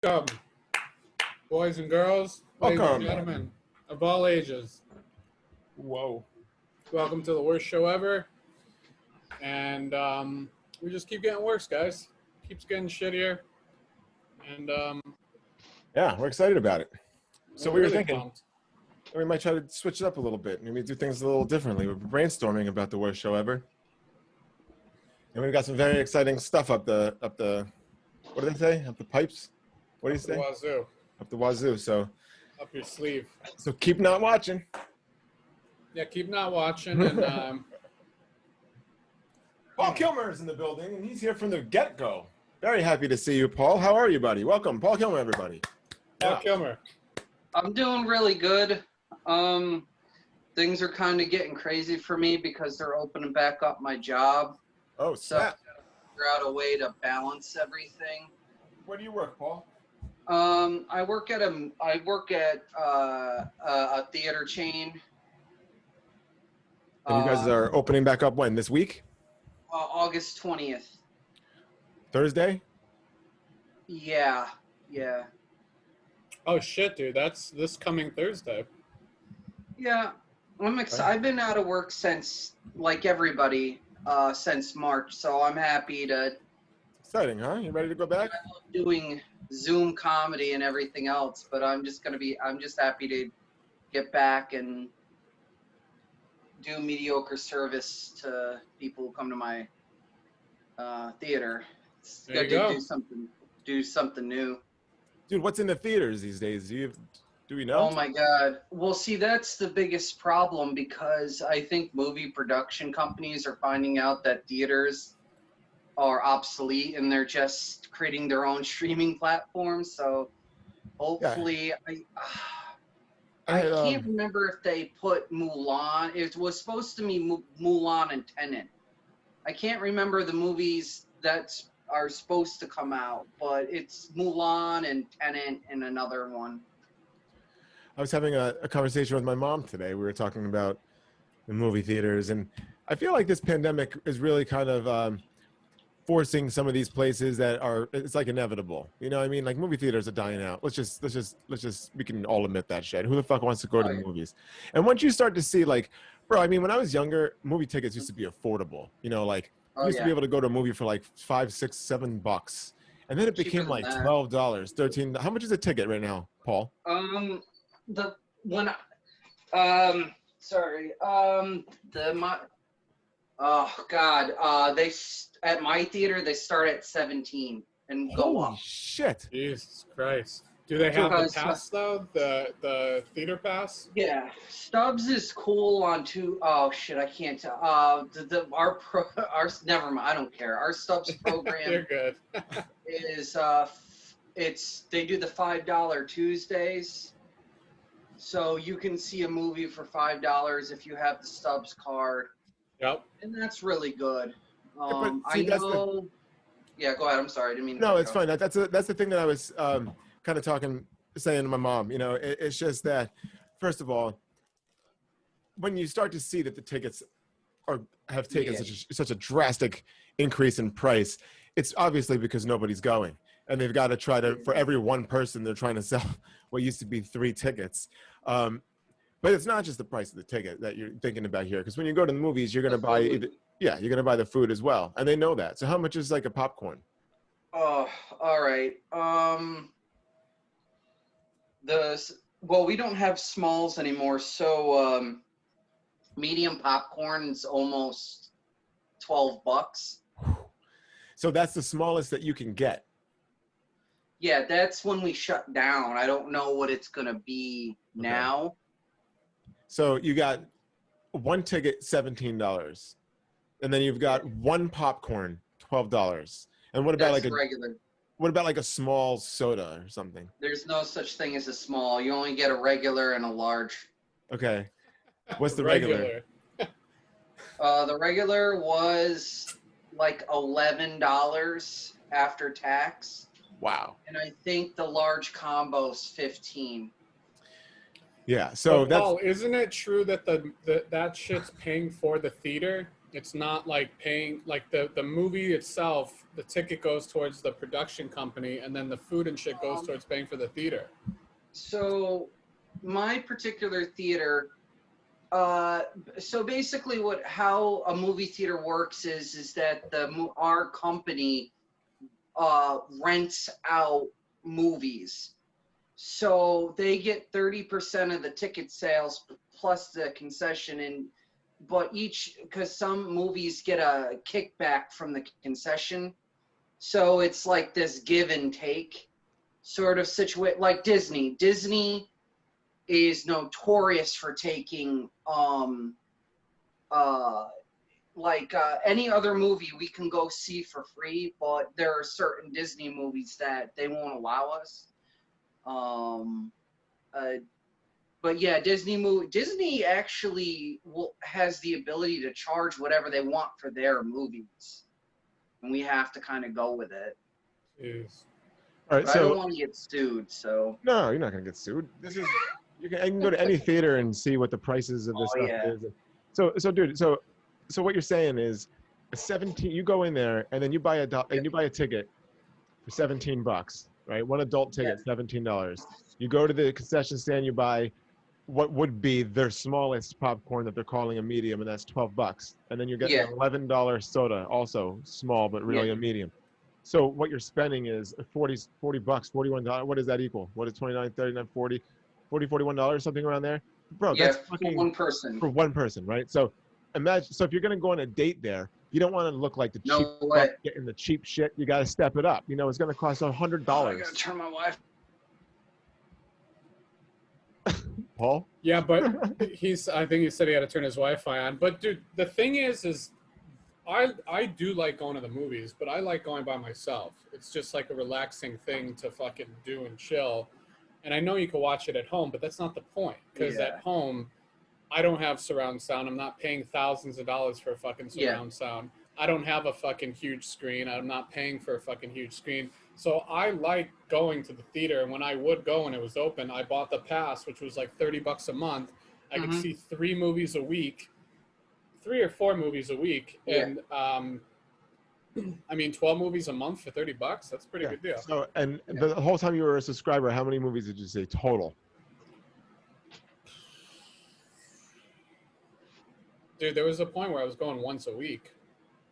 Welcome, boys and girls, ladies and Welcome. gentlemen of all ages. Whoa. Welcome to the worst show ever. And we just keep getting worse, guys. Keeps getting shittier. And Yeah, we're excited about it. So we're we were really thinking pumped. we might try to switch it up a little bit. Maybe do things a little differently. We're brainstorming about the worst show ever. And we've got some very exciting stuff up the what do they say? Up the pipes? What do you Up the say? wazoo. Up the wazoo. So Up your sleeve. keep not watching. Yeah, keep not watching. And Paul Kilmer is in the building and he's here from the get-go. Very happy to see you, Paul. How are you, buddy? Welcome, Paul Kilmer, everybody. Paul Kilmer. I'm doing really good. Things are kind of getting crazy for me because they're opening back up my job. Oh, So snap. figure out a way to balance everything. Where do you work, Paul? I work at a theater chain. And you guys are opening back up when? This week? August 20th. Thursday? Yeah. Oh shit, dude. That's this coming Thursday. Yeah. I'm excited. I've been out of work since, like everybody, since March. So I'm happy to Exciting, huh? You ready to go back? doing Zoom comedy and everything else, but I'm just happy to get back and do mediocre service to people who come to my theater. It's There good you to go. do something new. Dude, what's in the theaters these days? Do we know? Oh my God. Well, see, that's the biggest problem because I think movie production companies are finding out that theaters are obsolete and they're just creating their own streaming platforms. So hopefully, I can't remember if they put Mulan. It was supposed to be Mulan and Tenet. I can't remember the movies that are supposed to come out, but it's Mulan and Tenet and another one. I was having a conversation with my mom today. We were talking about the movie theaters, and I feel like this pandemic is really kind of forcing some of these places that it's like inevitable. You know what I mean? Like movie theaters are dying out. Let's just we can all admit that shit. Who the fuck wants to go to the movies? And once you start to see like, bro, I mean, when I was younger, movie tickets used to be affordable. You know, like you used to be able to go to a movie for like $5, $6, $7. And then it became like $12, $13. How much is a ticket right now, Paul? They at my theater they start at 17 and go Holy up. Shit. Jesus Christ. Do they have the pass though? The theater pass? Yeah, Stubbs is cool on two. Oh shit, I can't tell. Our never mind. I don't care. Our Stubbs program You're good. is they do the $5 Tuesdays, so you can see a movie for $5 if you have the Stubbs card. Yep. And that's really good. Yeah, see, Yeah, go ahead. I'm sorry. I didn't mean to No, cut it's you off. fine. That's the thing that I was kind of saying to my mom. You know, it's just that, first of all, when you start to see that the tickets have taken such a drastic increase in price, it's obviously because nobody's going, and they've got to try to, for every one person, they're trying to sell what used to be 3 tickets. But it's not just the price of the ticket that you're thinking about here, because when you go to the movies, you're going to buy you're going to buy the food as well, and they know that. So how much is like a popcorn? Oh, all right. We don't have smalls anymore, so medium popcorn is almost $12. So that's the smallest that you can get. Yeah, that's when we shut down. I don't know what it's gonna be now. So you got one ticket, $17, and then you've got one popcorn, $12. And what about regular? What about like a small soda or something? There's no such thing as a small. You only get a regular and a large. Okay. What's the regular? The regular was like $11 after tax. Wow. And I think the large combo's $15. Yeah. So Paul, isn't it true that that shit's paying for the theater? It's not like paying, like the movie itself, the ticket goes towards the production company, and then the food and shit goes towards paying for the theater. So my particular theater, so basically how a movie theater works is that our company rents out movies. So they get 30% of the ticket sales plus the concession, but because some movies get a kickback from the concession. So it's like this give and take sort of situation, like Disney. Disney is notorious for taking any other movie we can go see for free, but there are certain Disney movies that they won't allow us. But yeah, Disney actually has the ability to charge whatever they want for their movies, and we have to kind of go with it. Jeez. All right, But I so don't want to get sued, so. no, you're not gonna get sued. I can go to any theater and see what the prices of this Oh, stuff yeah. is. So dude, so what you're saying is, you go in there and then you buy a ticket for $17, right? One adult ticket, $17. You go to the concession stand, you buy what would be their smallest popcorn that they're calling a medium, and that's $12. And then you're getting Yeah. an $11 soda, also small but really a medium. So what you're spending is $40, $41. What does that equal? What is 29, 39, 40, $41, something around there? Bro, Yeah, that's for fucking one person. for one person, right? So imagine, so if you're gonna go on a date there, you don't want to look like the cheap No way. fuck getting the cheap shit. You got to step it up. You know, it's gonna cost $100. Oh, I gotta turn my Wi-Fi. Paul? Yeah, but I think he said he had to turn his Wi-Fi on. But dude, the thing is I do like going to the movies, but I like going by myself. It's just like a relaxing thing to fucking do and chill. And I know you can watch it at home, but that's not the point. Because Yeah. at home, I don't have surround sound. I'm not paying thousands of dollars for a fucking surround sound. I don't have a fucking huge screen. I'm not paying for a fucking huge screen. So I like going to the theater. And when I would go and it was open, I bought the pass, which was like $30 a month. I could see 3 movies a week, 3 or 4 movies a week. Yeah. And I mean, 12 movies a month for $30. That's a pretty good deal. So, and the whole time you were a subscriber, how many movies did you see total? Dude, there was a point where I was going once a week.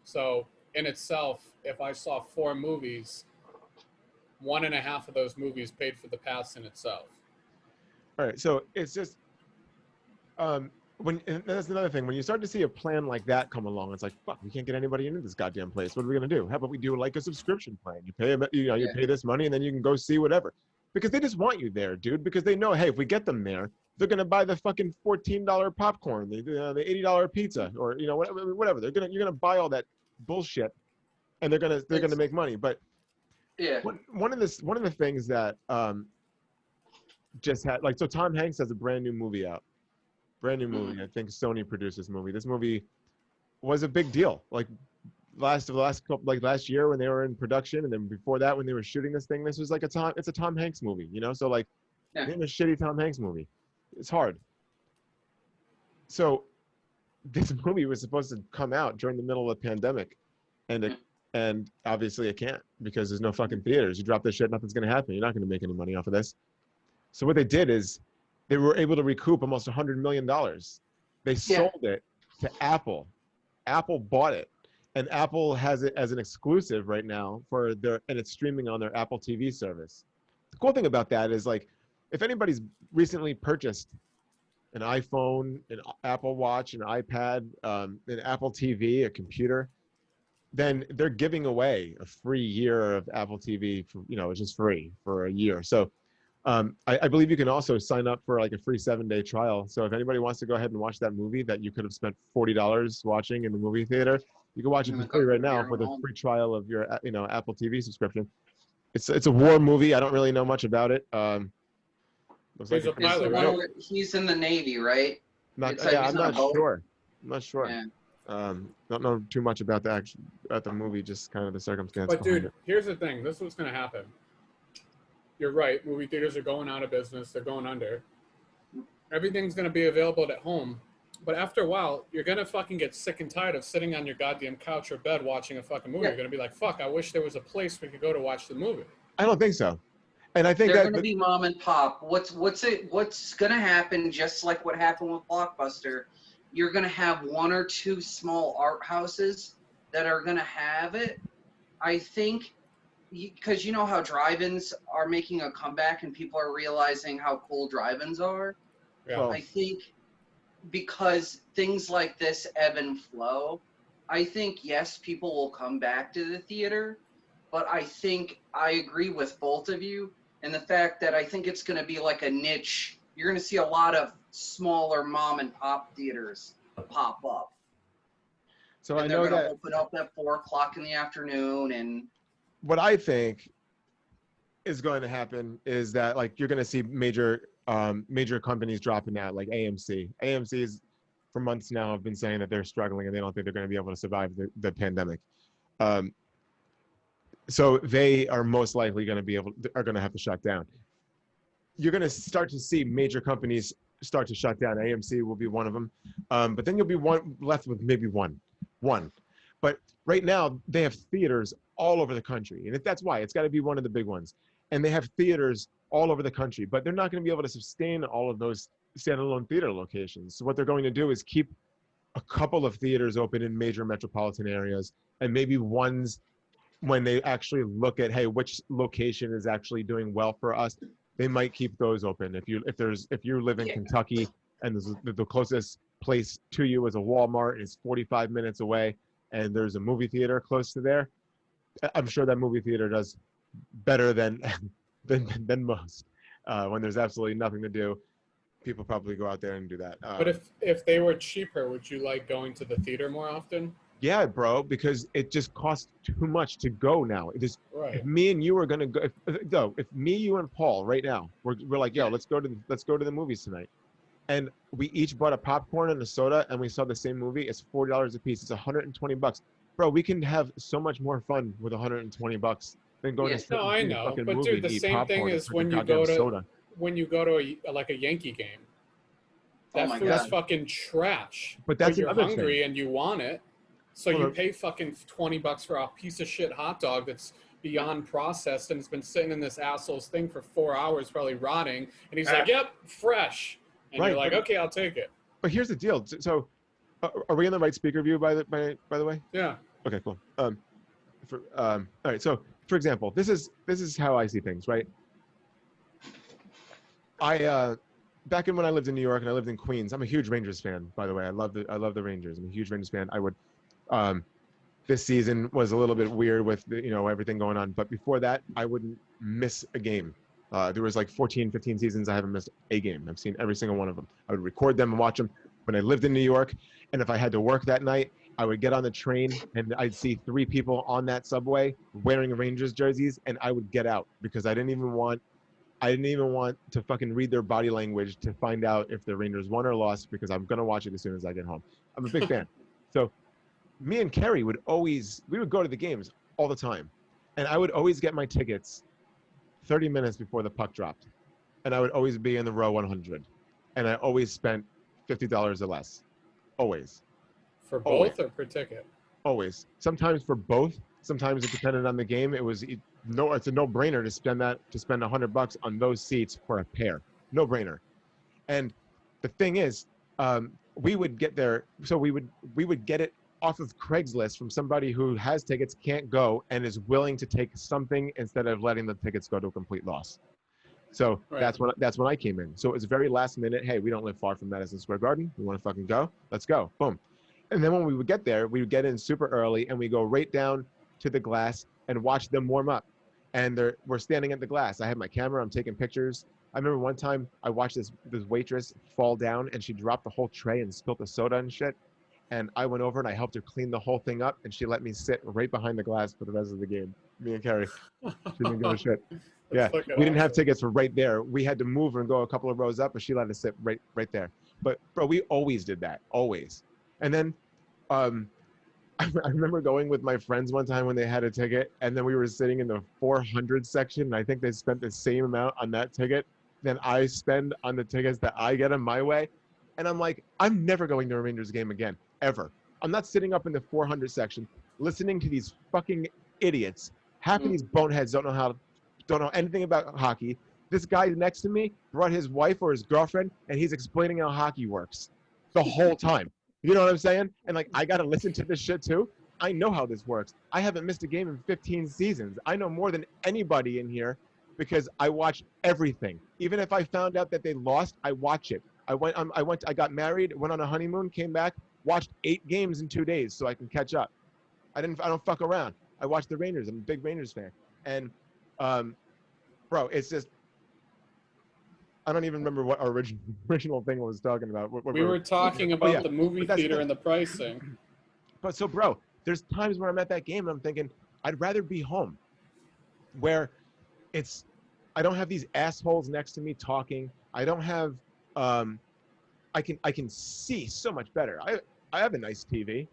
So in itself, if I saw 4 movies, 1.5 of those movies paid for the pass in itself. All right, so it's just and that's another thing. When you start to see a plan like that come along, it's like, fuck, we can't get anybody into this goddamn place. What are we gonna do? How about we do like a subscription plan? You pay, you pay this money, and then you can go see whatever. Because they just want you there, dude. Because they know, hey, if we get them there, they're gonna buy the fucking $14 popcorn, the $80 pizza, or whatever. You're gonna buy all that bullshit, and they're gonna make money. But Yeah. one of the things that just had, like, so Tom Hanks has a brand new movie out. Brand new movie. I think Sony produced this movie. This movie was a big deal. Like last year when they were in production, and then before that when they were shooting this thing, this was like it's a Tom Hanks movie, So like, name a shitty Tom Hanks movie. It's hard. So this movie was supposed to come out during the middle of the pandemic, and obviously it can't because there's no fucking theaters. You drop this shit, nothing's gonna happen. You're not gonna make any money off of this. So what they did is they were able to recoup almost $100 million. They sold it to Apple. Apple bought it, and Apple has it as an exclusive right now and it's streaming on their Apple TV service. The cool thing about that is, like, if anybody's recently purchased an iPhone, an Apple Watch, an iPad, an Apple TV, a computer, then they're giving away a free year of Apple TV for, it's just free for a year. So I believe you can also sign up for like a free 7-day trial. So if anybody wants to go ahead and watch that movie that you could have spent $40 watching in the movie theater, you can watch it for free right now with a free trial of your Apple TV subscription. It's a war movie. I don't really know much about it. Looks like He's a pilot, right? He's in the Navy, right? I'm not sure. Yeah. Don't know too much about the movie, just kind of the circumstance. But dude, here's the thing. This is what's gonna happen. You're right. Movie theaters are going out of business. They're going under. Everything's going to be available at home. But after a while, you're gonna fucking get sick and tired of sitting on your goddamn couch or bed watching a fucking movie. Yeah. You're gonna be like, fuck, I wish there was a place we could go to watch the movie. I don't think so. And I think They're that going to be mom and pop. What's going to happen? Just like what happened with Blockbuster, you're going to have one or two small art houses that are going to have it. I think because you know how drive-ins are making a comeback and people are realizing how cool drive-ins are. Yeah. Well, I think because things like this ebb and flow, I think yes, people will come back to the theater, but I think I agree with both of you in the fact that I think it's going to be like a niche. You're going to see a lot of smaller mom and pop theaters pop up. so And I they're know going to that open up at 4:00 in the afternoon. And what I think is going to happen is that like you're going to see major companies dropping out, like AMC. AMC is for months now have been saying that they're struggling and they don't think they're going to be able to survive the pandemic. So they are most likely going to have to shut down. You're going to start to see major companies start to shut down. AMC will be one of them, but then you'll be left with maybe one. But right now they have theaters all over the country, and if that's why it's got to be one of the big ones. And they have theaters all over the country, but they're not going to be able to sustain all of those standalone theater locations. So what they're going to do is keep a couple of theaters open in major metropolitan areas, and maybe ones when they actually look at, hey, which location is actually doing well for us, they might keep those open. If you live in Yeah. Kentucky and the closest place to you is a Walmart, is 45 minutes away, and there's a movie theater close to there, I'm sure that movie theater does better than most. When there's absolutely nothing to do, people probably go out there and do that. But if they were cheaper, would you like going to the theater more often? Yeah, bro, because it just costs too much to go now. It is. Right. If me and you are gonna go, if me, you, and Paul right now, we're like, yo, Yeah. let's go to the movies tonight, and we each bought a popcorn and a soda, and we saw the same movie. It's $40 a piece. It's $120, bro. We can have so much more fun with $120 than going Yeah. to No, I see a know, fucking but movie dude, the and eat same thing popcorn and is drink a when you goddamn go to soda. like a Yankee game. Oh That my food's God. fucking trash. But that's you're another hungry thing. and you want it, so Well, you pay fucking $20 for a piece of shit hot dog that's beyond processed and it's been sitting in this asshole's thing for 4 hours, probably rotting. And he's like, "Yep, fresh." And Right, you're like, but- "Okay, I'll take it." But here's the deal. So, are we in the right speaker view by the way? Yeah. Okay, cool. All right. So, for example, this is how I see things, right? Back in when I lived in New York and I lived in Queens, I'm a huge Rangers fan, by the way. I love the Rangers. I'm a huge Rangers fan. I would, this season was a little bit weird with everything going on, but before that, I wouldn't miss a game. There was like 14, 15 seasons I haven't missed a game. I've seen every single one of them. I would record them and watch them when I lived in New York, and if I had to work that night, I would get on the train and I'd see 3 people on that subway wearing Rangers jerseys, and I would get out because I didn't even want to fucking read their body language to find out if the Rangers won or lost, because I'm gonna watch it as soon as I get home. I'm a big fan. So me and Kerry we would go to the games all the time, and I would always get my tickets 30 minutes before the puck dropped, and I would always be in the row 100, and I always spent $50 or less, always. For Always. both or per ticket? Always. Sometimes for both. Sometimes it depended on the game. It's a no-brainer to spend $100 on those seats for a pair. No brainer. And the thing is, we would get there. So we would get it off of Craigslist from somebody who has tickets, can't go, and is willing to take something instead of letting the tickets go to a complete loss. So Right. that's when I came in. So it was very last minute. Hey, we don't live far from Madison Square Garden. We want to fucking go. Let's go. Boom. And then when we would get there, we would get in super early and we go right down to the glass and watch them warm up. And we're standing at the glass. I have my camera. I'm taking pictures. I remember one time I watched this waitress fall down and she dropped the whole tray and spilled the soda and shit. And I went over and I helped her clean the whole thing up, and she let me sit right behind the glass for the rest of the game. Me and Carrie. She didn't give a shit. Yeah, fucking we didn't have awesome. tickets for right there. We had to move and go a couple of rows up, but she let us sit right there. But bro, we always did that, always. And then I remember going with my friends one time when they had a ticket, and then we were sitting in the 400 section, and I think they spent the same amount on that ticket than I spend on the tickets that I get in my way. And I'm like, I'm never going to a Rangers game again, ever. I'm not sitting up in the 400 section listening to these fucking idiots. Half of these boneheads don't know anything about hockey. This guy next to me brought his wife or his girlfriend, and he's explaining how hockey works the whole time. You know what I'm saying? And like, I got to listen to this shit too. I know how this works. I haven't missed a game in 15 seasons. I know more than anybody in here because I watch everything. Even if I found out that they lost, I watch it. I got married, went on a honeymoon, came back, watched 8 games in 2 days so I can catch up. I don't fuck around. I watch the Rangers. I'm a big Rangers fan. And, bro, it's just, I don't even remember what our original thing was talking about. We were talking about the movie theater the and the pricing. But so, bro, there's times when I'm at that game and I'm thinking, I'd rather be home where I don't have these assholes next to me talking. I don't have, I can see so much better. I have a nice TV,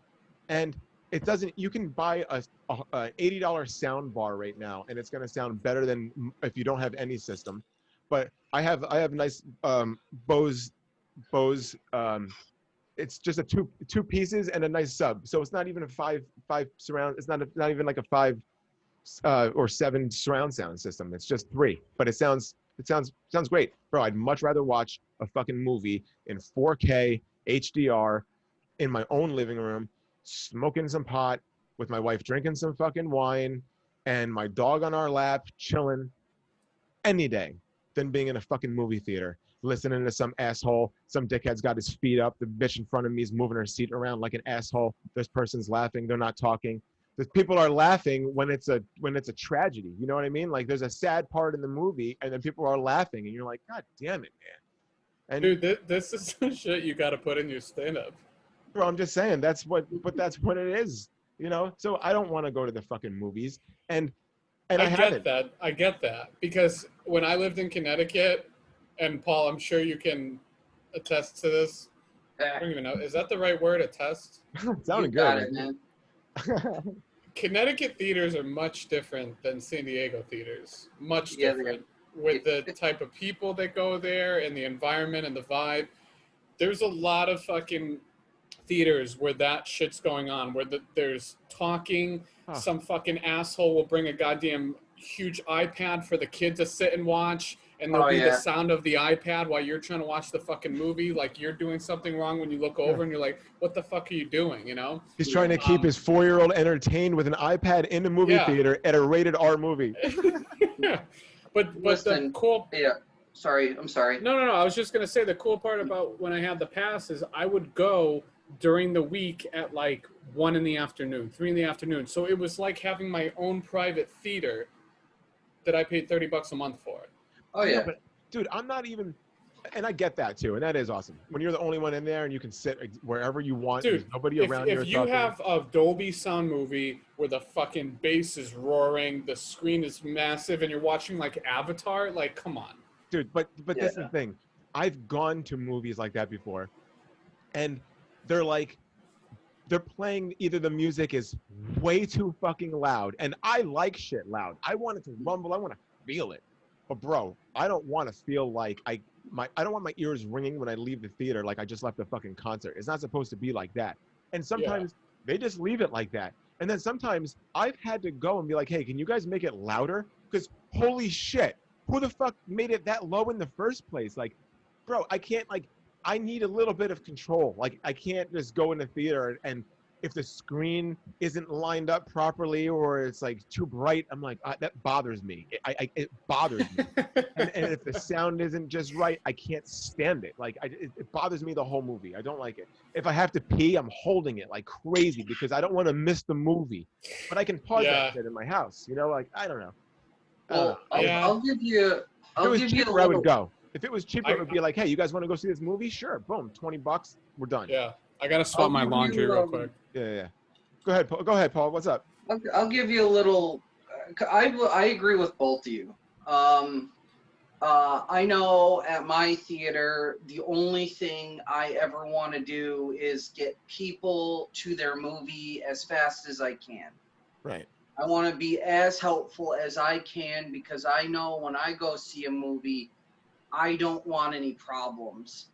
and it doesn't. You can buy a $80 sound bar right now, and it's gonna sound better than if you don't have any system. But I have nice Bose. It's just a two pieces and a nice sub, so it's not even a five surround. It's not even like a 5 or 7 surround sound system. It's just 3, but it sounds great, bro. I'd much rather watch a fucking movie in 4K HDR in my own living room, smoking some pot with my wife, drinking some fucking wine, and my dog on our lap, chilling, any day, than being in a fucking movie theater, listening to some asshole. Some dickhead's got his feet up. The bitch in front of me is moving her seat around like an asshole. This person's laughing. They're not talking. The people are laughing when it's a tragedy. You know what I mean? Like, there's a sad part in the movie, and then people are laughing, and you're like, God damn it, man. And dude, this is some shit you got to put in your stand-up. bro, I'm just saying that's what it is. You know? So I don't want to go to the fucking movies, and I get that because when I lived in Connecticut, and Paul, I'm sure you can attest to this. I don't even know. Is that the right word? Attest? Sounded good. Got it, man. Connecticut theaters are much different than San Diego theaters. Much different. With the type of people that go there and the environment and the vibe. There's a lot of fucking theaters where that shit's going on, where there's talking. Some fucking asshole will bring a goddamn huge iPad for the kid to sit and watch, and there'll be the sound of the iPad while you're trying to watch the fucking movie. Like, you're doing something wrong when you look over and you're like, what the fuck are you doing, you know? He's trying to keep his 4-year-old entertained with an iPad in the movie theater at a rated R movie. Yeah. But Listen, the cool... Yeah. Sorry, I'm sorry. No. I was just going to say the cool part about when I had the pass is I would go during the week at like 1 in the afternoon, 3 in the afternoon. So it was like having my own private theater that I paid $30 a month for. Oh, yeah. But, dude, I'm not even... And I get that, too. And that is awesome. When you're the only one in there and you can sit wherever you want. Dude, there's nobody around you. If you have a Dolby sound movie where the fucking bass is roaring, the screen is massive, and you're watching, like, Avatar, like, come on. Dude, but this is the thing. I've gone to movies like that before, and they're playing, either the music is way too fucking loud, and I like shit loud. I want it to rumble. I want to feel it. But, bro, I don't want to feel like I don't want my ears ringing when I leave the theater like I just left a fucking concert. It's not supposed to be like that. And sometimes they just leave it like that. And then sometimes I've had to go and be like, hey, can you guys make it louder? Because holy shit, who the fuck made it that low in the first place? Like, bro, I can't, like, I need a little bit of control. Like, I can't just go in the theater and if the screen isn't lined up properly or it's like too bright, I'm like, that bothers me. It bothers me. and if the sound isn't just right, I can't stand it. Like, it bothers me the whole movie. I don't like it. If I have to pee, I'm holding it like crazy because I don't want to miss the movie. But I can pause that shit in my house. You know, like, I don't know. Well, I'll give you. If it was cheaper, I would go. If it was cheaper, it would be like, hey, you guys want to go see this movie? Sure. Boom, $20. We're done. Yeah. I got to swap my laundry real quick. Yeah. Go ahead, Paul. What's up? I'll give you a little. I agree with both of you. I know at my theater, the only thing I ever want to do is get people to their movie as fast as I can. Right. I want to be as helpful as I can because I know when I go see a movie, I don't want any problems.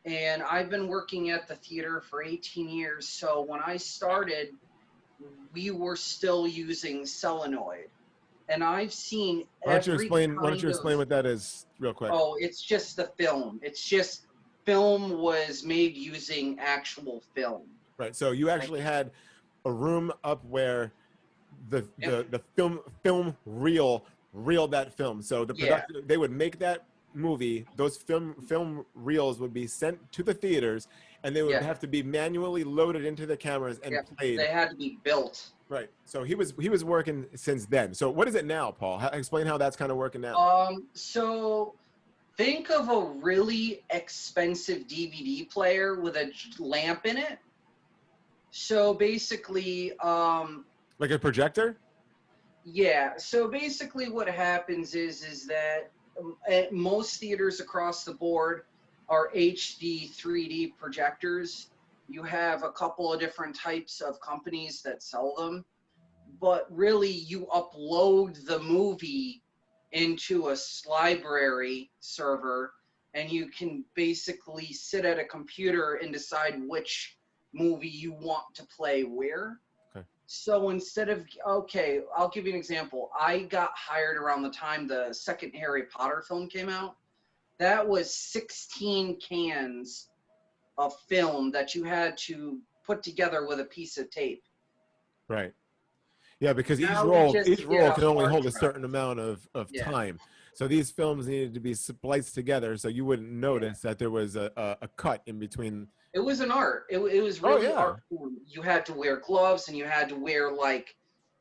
And I've been working at the theater for 18 years. So when I started, we were still using solenoid. And I've seen Why don't you every explain? Why don't kind you of, explain what that is, real quick? oh, it's just the film. It's just film was made using actual film. Right. So you Like, actually had a room up where the yep, the film reel reeled that film. So the yeah, production, they would make that movie. Those film reels would be sent to the theaters, and they would yeah, have to be manually loaded into the cameras and yeah. played. They had to be built. Right. So he was working since then. So what is it now, Paul? Explain how that's kind of working now. So think of a really expensive DVD player with a lamp in it. So basically, Like a projector? yeah. So basically, what happens is that at most theaters across the board are HD 3D projectors. You have a couple of different types of companies that sell them, but really, you upload the movie into a library server, and you can basically sit at a computer and decide which movie you want to play where. Okay. So instead of, okay, I'll give you an example. I got hired around the time the second Harry Potter film came out. That was 16 cans of film that you had to put together with a piece of tape. Right. Yeah, because Now we each just get roll a can only hard hold a drive. certain amount of Yeah, time. So these films needed to be spliced together so you wouldn't yeah. notice that there was a cut in between. It was an art. It was Oh really yeah. art form. You had to wear gloves and you had to wear like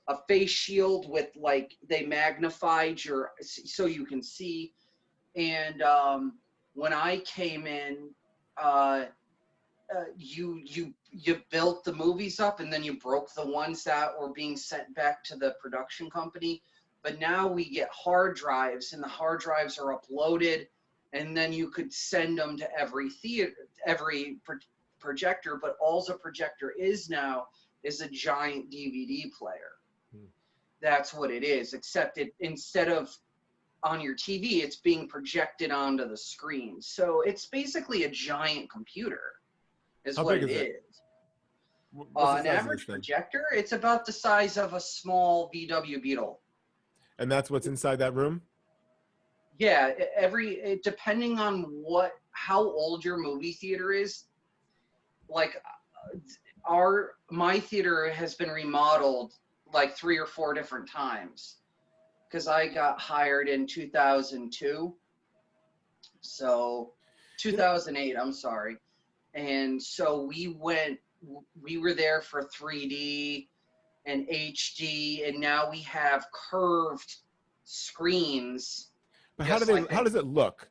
a face shield with like they magnified your so you can see. And when I came in, uh, you built the movies up and then you broke the ones that were being sent back to the production company. But now we get hard drives and the hard drives are uploaded and then you could send them to every theater, projector. But all the projector is now is a giant DVD player. Hmm. That's what it is, except it instead of on your TV, it's being projected onto the screen. So it's basically a giant computer is How what big it is it? is. What's the An size of this average thing? projector, it's about the size of a small VW Beetle. And that's what's inside that room? Yeah, depending on how old your movie theater is, like my theater has been remodeled like 3 or 4 different times because I got hired in 2002. So You know, 2008, I'm sorry. And so we were there for 3D and HD, and now we have curved screens, but just like how they, does it look?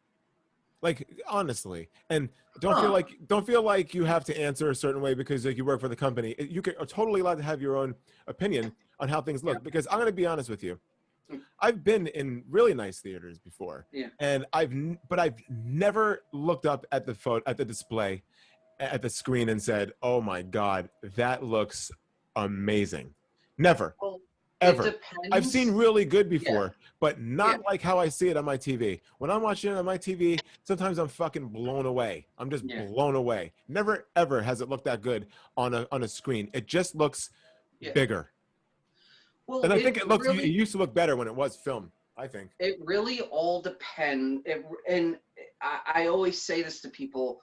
Like honestly, and huh? don't feel like you have to answer a certain way because like you work for the company. You are totally allowed to have your own opinion on how things Yeah, look. Because I'm going to be honest with you, mm, I've been in really nice theaters before, yeah. and but I've never looked up at the display at the screen and said, "Oh my God, that looks amazing." Never, Well, it ever. I've seen depends. really good Yeah, before, but yeah, not like how I see it on my TV. When I'm watching it on my TV, sometimes I'm fucking blown away. I'm just yeah, blown away. Never ever has it looked that good on a screen. It just looks yeah. bigger. Well, And I think it used to look better when it was film, I think. it really all depends. And I always say this to people.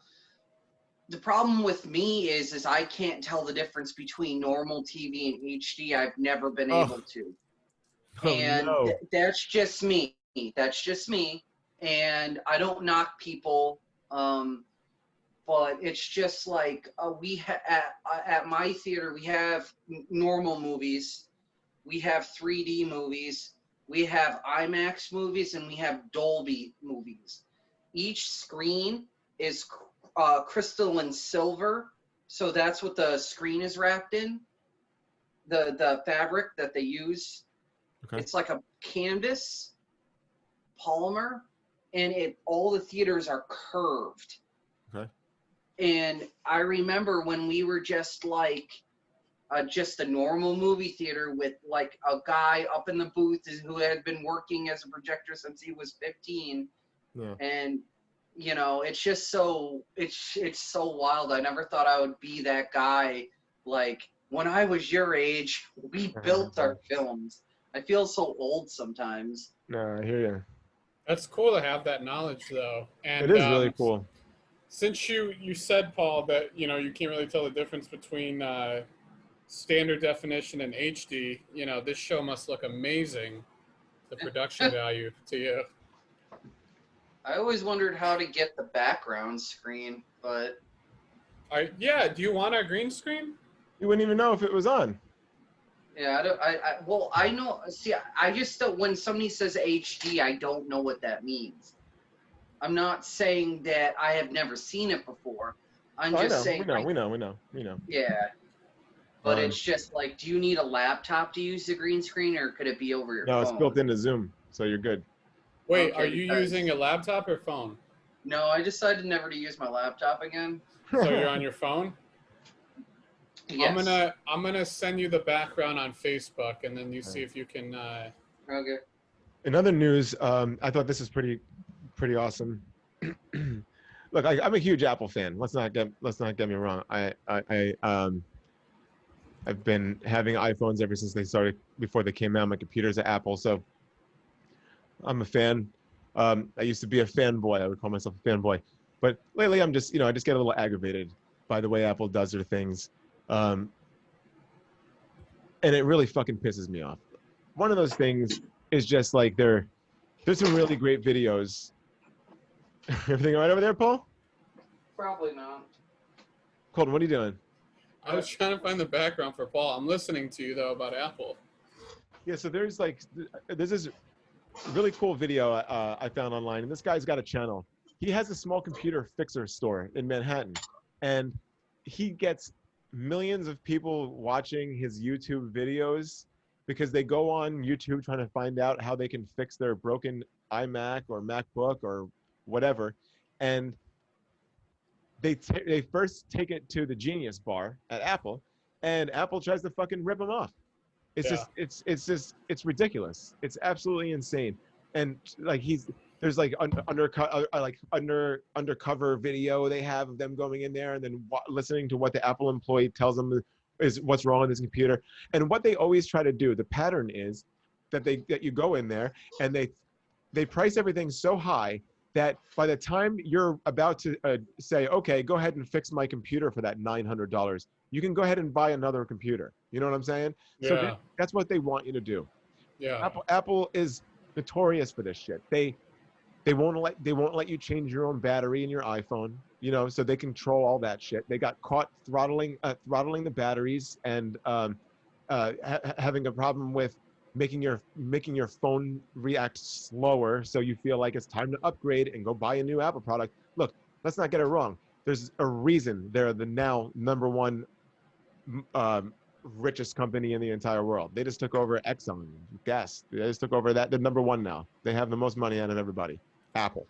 The problem with me is I can't tell the difference between normal TV and HD. I've never been Oh, able to. oh And no. that's just me. That's just me. And I don't knock people, but it's just like at my theater we have normal movies, we have 3D movies, we have IMAX movies, and we have Dolby movies. Each screen is crystalline silver, so that's what the screen is wrapped in. The fabric that they use, Okay. it's like a canvas polymer, and all the theaters are curved. Okay. And I remember when we were just a normal movie theater with like a guy up in the booth who had been working as a projector since he was 15, Yeah. and you know, it's just so it's so wild. I never thought I would be that guy. Like when I was your age, we built our films. I feel so old sometimes. No, I hear you. That's cool to have that knowledge, though. It And is really cool. since you said, Paul, that you can't really tell the difference between standard definition and HD. This show must look amazing. The production value to you. I always wondered how to get the background screen, but Yeah. Do you want a green screen? You wouldn't even know if it was on. yeah, well, I know. See, I just don't. When somebody says HD, I don't know what that means. I'm not saying that I have never seen it before. I'm just saying. We know. Yeah. But it's just like, do you need a laptop to use the green screen, or could it be over your phone? No, it's built into Zoom, so you're good. Wait, Okay, are you using a laptop or phone? No, I decided never to use my laptop again. So you're on your phone? Yes. I'm gonna send you the background on Facebook, and then you see if you can. Okay. In other news, I thought this is pretty awesome. Look, I'm a huge Apple fan. Let's not get me wrong. I've been having iPhones ever since before they came out. My computer's at Apple, so I'm a fan. I used to be a fanboy. I would call myself a fanboy, but lately I'm just, I just get a little aggravated by the way Apple does their things, and it really fucking pisses me off. One of those things is just like there's some really great videos. Everything all right over there, Paul? Probably not. Colton, what are you doing? I was trying to find the background for Paul. I'm listening to you though about Apple. Yeah, so there's this really cool video I found online, and this guy's got a channel. He has a small computer fixer store in Manhattan, and he gets millions of people watching his YouTube videos because they go on YouTube trying to find out how they can fix their broken iMac or MacBook or whatever, and they first take it to the Genius Bar at Apple, and Apple tries to fucking rip them off. It's ridiculous. It's absolutely insane. And like there's like undercover video they have of them going in there and then listening to what the Apple employee tells them is what's wrong with his computer. And what they always try to do, the pattern is that you go in there and they price everything so high that by the time you're about to say, okay, go ahead and fix my computer for that $900, you can go ahead and buy another computer. You know what I'm saying? Yeah. So that's what they want you to do. Yeah. Apple is notorious for this shit. They won't let you change your own battery in your iPhone, so they control all that shit. They got caught throttling the batteries and having a problem with making your phone react slower, so you feel like it's time to upgrade and go buy a new Apple product. Look, let's not get it wrong. There's a reason they're the now number one richest company in the entire world. They just took over Exxon gas. They just took over that. They're number one now. They have the most money out of everybody. Apple.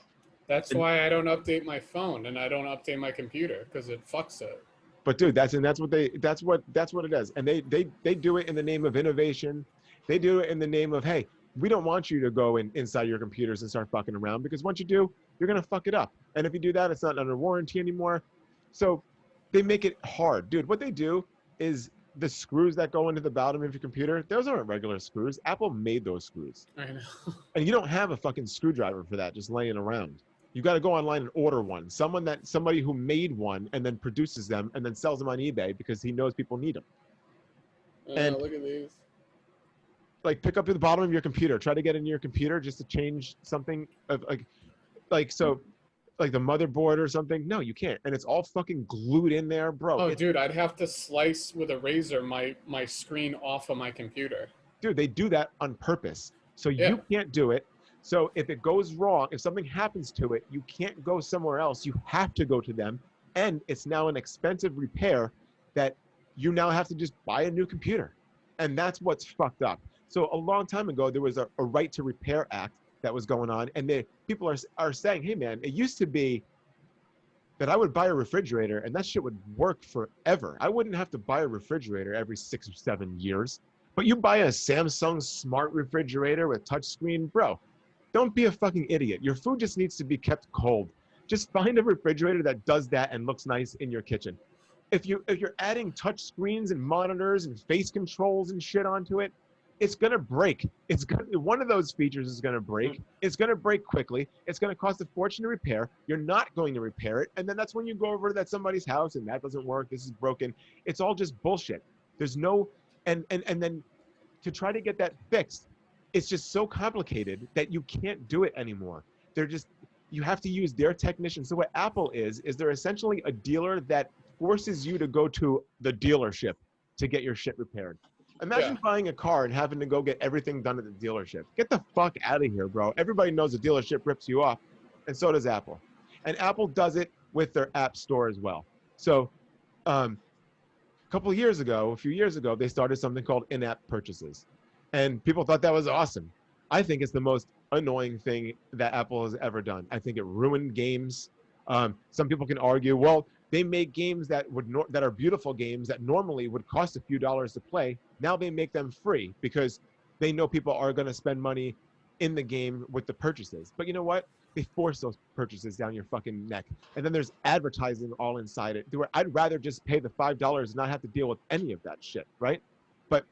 That's why I don't update my phone and I don't update my computer, because it fucks it. But dude, that's what it is. And they do it in the name of innovation. They do it in the name of, hey, we don't want you to go inside your computers and start fucking around, because once you do, you're gonna fuck it up. And if you do that, it's not under warranty anymore. So they make it hard. Dude, what they do is the screws that go into the bottom of your computer, those aren't regular screws. Apple made those screws. I know. And you don't have a fucking screwdriver for that just laying around. You got to go online and order one. Somebody who made one and then produces them and then sells them on eBay because he knows people need them. And look at these. Like, pick up at the bottom of your computer. Try to get into your computer just to change something of like the motherboard or something. No, you can't. And it's all fucking glued in there, bro. Oh, dude, I'd have to slice with a razor my screen off of my computer. Dude, they do that on purpose. So you can't do it. So if it goes wrong, if something happens to it, you can't go somewhere else. You have to go to them. And it's now an expensive repair that you now have to just buy a new computer. And that's what's fucked up. So a long time ago, there was a right to repair act that was going on. And people are saying, hey, man, it used to be that I would buy a refrigerator and that shit would work forever. I wouldn't have to buy a refrigerator every 6 or 7 years. But you buy a Samsung smart refrigerator with touchscreen, bro, don't be a fucking idiot. Your food just needs to be kept cold. Just find a refrigerator that does that and looks nice in your kitchen. If you're adding touch screens and monitors and face controls and shit onto it, it's gonna break. One of those features is gonna break. It's gonna break quickly. It's gonna cost a fortune to repair. You're not going to repair it, and then that's when you go over to that somebody's house and that doesn't work. This is broken. It's all just bullshit. There's no, and then to try to get that fixed, it's just so complicated that you can't do it anymore. You have to use their technicians. So what Apple is they're essentially a dealer that forces you to go to the dealership to get your shit repaired. Imagine buying a car and having to go get everything done at the dealership. Get the fuck out of here, bro. Everybody knows the dealership rips you off, and so does Apple. And Apple does it with their app store as well. So a few years ago, they started something called in-app purchases. And people thought that was awesome. I think it's the most annoying thing that Apple has ever done. I think it ruined games. Some people can argue, well, they make games that are beautiful games that normally would cost a few dollars to play. Now they make them free because they know people are going to spend money in the game with the purchases. But you know what? They force those purchases down your fucking neck. And then there's advertising all inside it. I'd rather just pay the $5 and not have to deal with any of that shit, right? But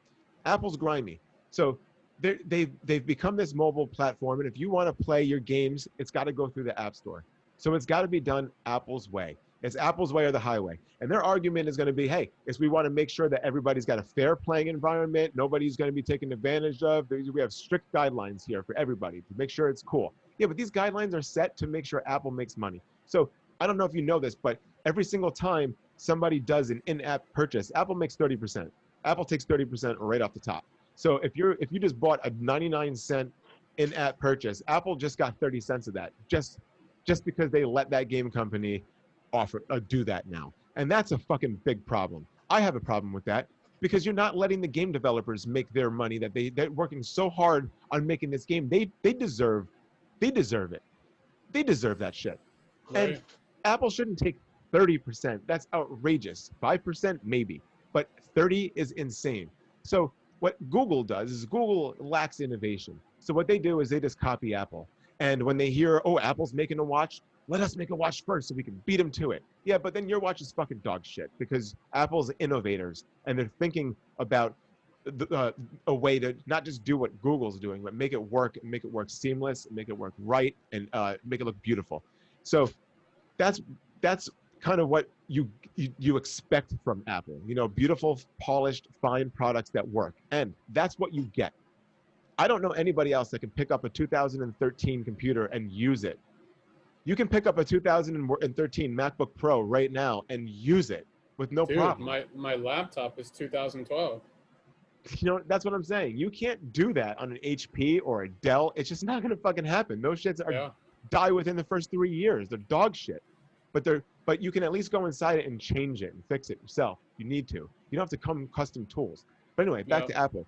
Apple's grimy. So they've become this mobile platform. And if you want to play your games, it's got to go through the App Store. So it's got to be done Apple's way. It's Apple's way or the highway. And their argument is going to be, hey, we want to make sure that everybody's got a fair playing environment. Nobody's going to be taken advantage of. We have strict guidelines here for everybody to make sure it's cool. Yeah, but these guidelines are set to make sure Apple makes money. So I don't know if you know this, but every single time somebody does an in-app purchase, Apple makes 30%. Apple takes 30% right off the top. So if you just bought a 99-cent in-app purchase, Apple just got 30 cents of that, just because they let that game company do that now. And that's a fucking big problem. I have a problem with that because you're not letting the game developers make their money that they're working so hard on making this game. They deserve it. They deserve that shit. Right. And Apple shouldn't take 30%. That's outrageous. 5% maybe, but 30 is insane. So what Google does is Google lacks innovation. So what they do is they just copy Apple. And when they hear, oh, Apple's making a watch, let us make a watch first so we can beat them to it. Yeah, but then your watch is fucking dog shit because Apple's innovators and they're thinking about a way to not just do what Google's doing, but make it work and make it work seamless, and make it work right, and make it look beautiful. So that's kind of what you expect from Apple. You know, beautiful, polished, fine products that work, and that's what you get. I don't know anybody else that can pick up a 2013 computer and use it. You can pick up a 2013 MacBook Pro right now and use it with no problem. My laptop is 2012. You know, that's what I'm saying. You can't do that on an HP or a Dell. It's just not gonna fucking happen. Those shits die within the first 3 years. They're dog shit. But you can at least go inside it and change it and fix it yourself. You need to. You don't have to come custom tools. But anyway, back to Apple.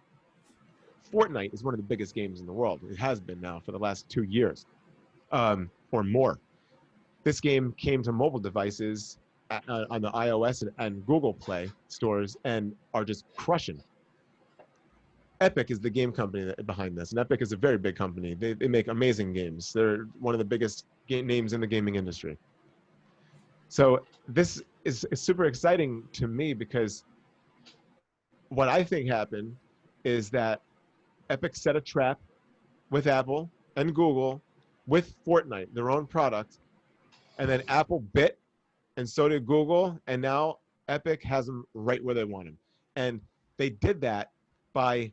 Fortnite is one of the biggest games in the world. It has been now for the last 2 years, or more. This game came to mobile devices on the iOS and Google Play stores and are just crushing. Epic is the game company behind this, and Epic is a very big company. They make amazing games. They're one of the biggest names in the gaming industry. So this is super exciting to me because what I think happened is that Epic set a trap with Apple and Google with Fortnite, their own product, and then Apple bit, and so did Google, and now Epic has them right where they want them. And they did that by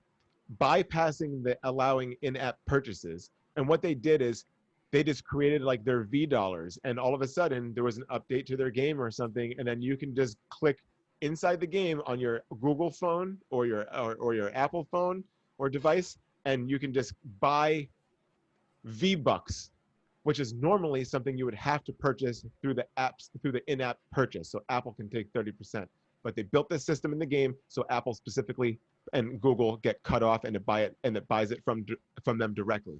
bypassing allowing in-app purchases. And what they did is they just created like their $, and all of a sudden there was an update to their game or something, and then you can just click inside the game on your Google phone or your Apple phone or device, and you can just buy V-Bucks, which is normally something you would have to purchase through the in-app purchase. So Apple can take 30%. But they built this system in the game so Apple specifically and Google get cut off and it buys it from them directly.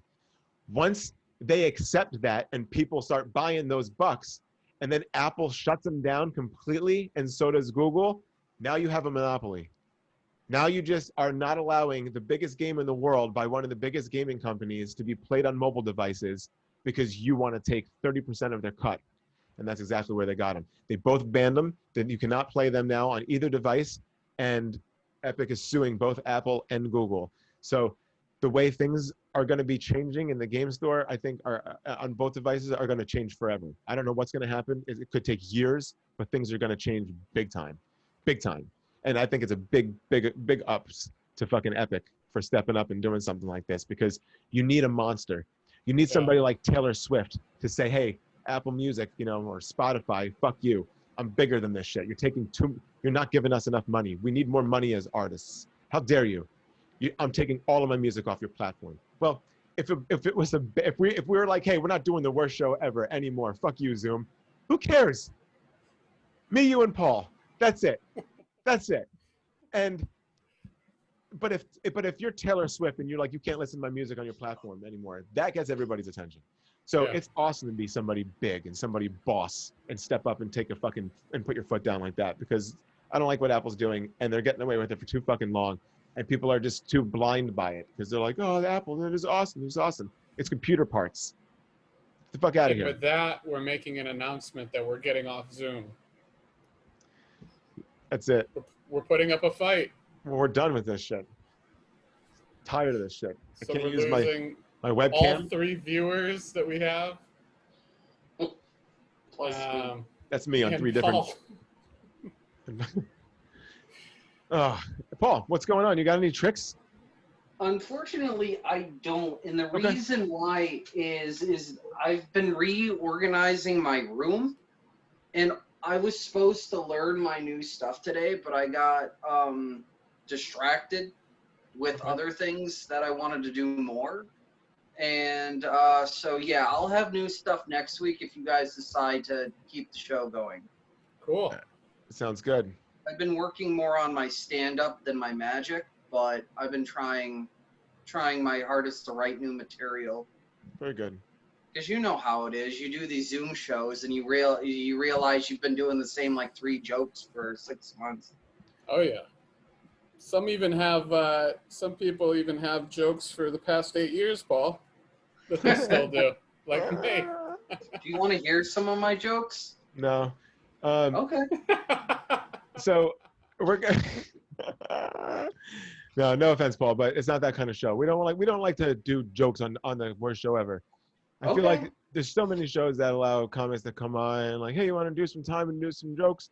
Once they accept that and people start buying those bucks, and then Apple shuts them down completely, and so does Google, now you have a monopoly. Now you just are not allowing the biggest game in the world by one of the biggest gaming companies to be played on mobile devices because you want to take 30% of their cut. and that's exactly where they got them. They both banned them. Then you cannot play them now on either device, and Epic is suing both Apple and Google. So the way things are going to be changing in the game store, I think, are on both devices are going to change forever. I don't know what's going to happen. It could take years, but things are going to change big time, big time. And I think it's a big ups to fucking Epic for stepping up and doing something like this, because you need a monster. You need somebody like Taylor Swift to say, hey, Apple Music, you know, or Spotify, fuck you. I'm bigger than this shit. You're not giving us enough money. We need more money as artists. How dare you? I'm taking all of my music off your platform. Well, if we were like, hey, we're not doing the worst show ever anymore. Fuck you, Zoom. Who cares? Me, you, and Paul. That's it. That's it. But if you're Taylor Swift and you're like, you can't listen to my music on your platform anymore, that gets everybody's attention. So it's awesome to be somebody big and somebody boss and step up and take a fucking and put your foot down like that, because I don't like what Apple's doing, and they're getting away with it for too fucking long, and people are just too blind by it because they're like, oh, the Apple, it is awesome, it's awesome. It's computer parts. Get the fuck out of here. With that, we're making an announcement that we're getting off Zoom. That's it. We're putting up a fight. We're done with this shit. Tired of this shit. I So can't we're use losing my webcam. all 3 viewers that we have. Plus, That's me on and 3 different. Paul. Paul, what's going on? You got any tricks? unfortunately, I don't. And the Okay. reason why is I've been reorganizing my room, and I was supposed to learn my new stuff today, but I got distracted with other things that I wanted to do more. And so, yeah, I'll have new stuff next week if you guys decide to keep the show going. Cool. Sounds good. I've been working more on my stand-up than my magic, but I've been trying my hardest to write new material. Very good. Because you know how it is. You do these Zoom shows and you realize you've been doing the same like 3 jokes for 6 months. Oh yeah. Some people even have jokes for the past 8 years, Paul, that they still do. Like me. Do you want to hear some of my jokes? No. Okay. So we're gonna. No offense, Paul, but it's not that kind of show. We don't like to do jokes on the worst show ever. I feel like there's so many shows that allow comics to come on, like, hey, you want to do some time and do some jokes?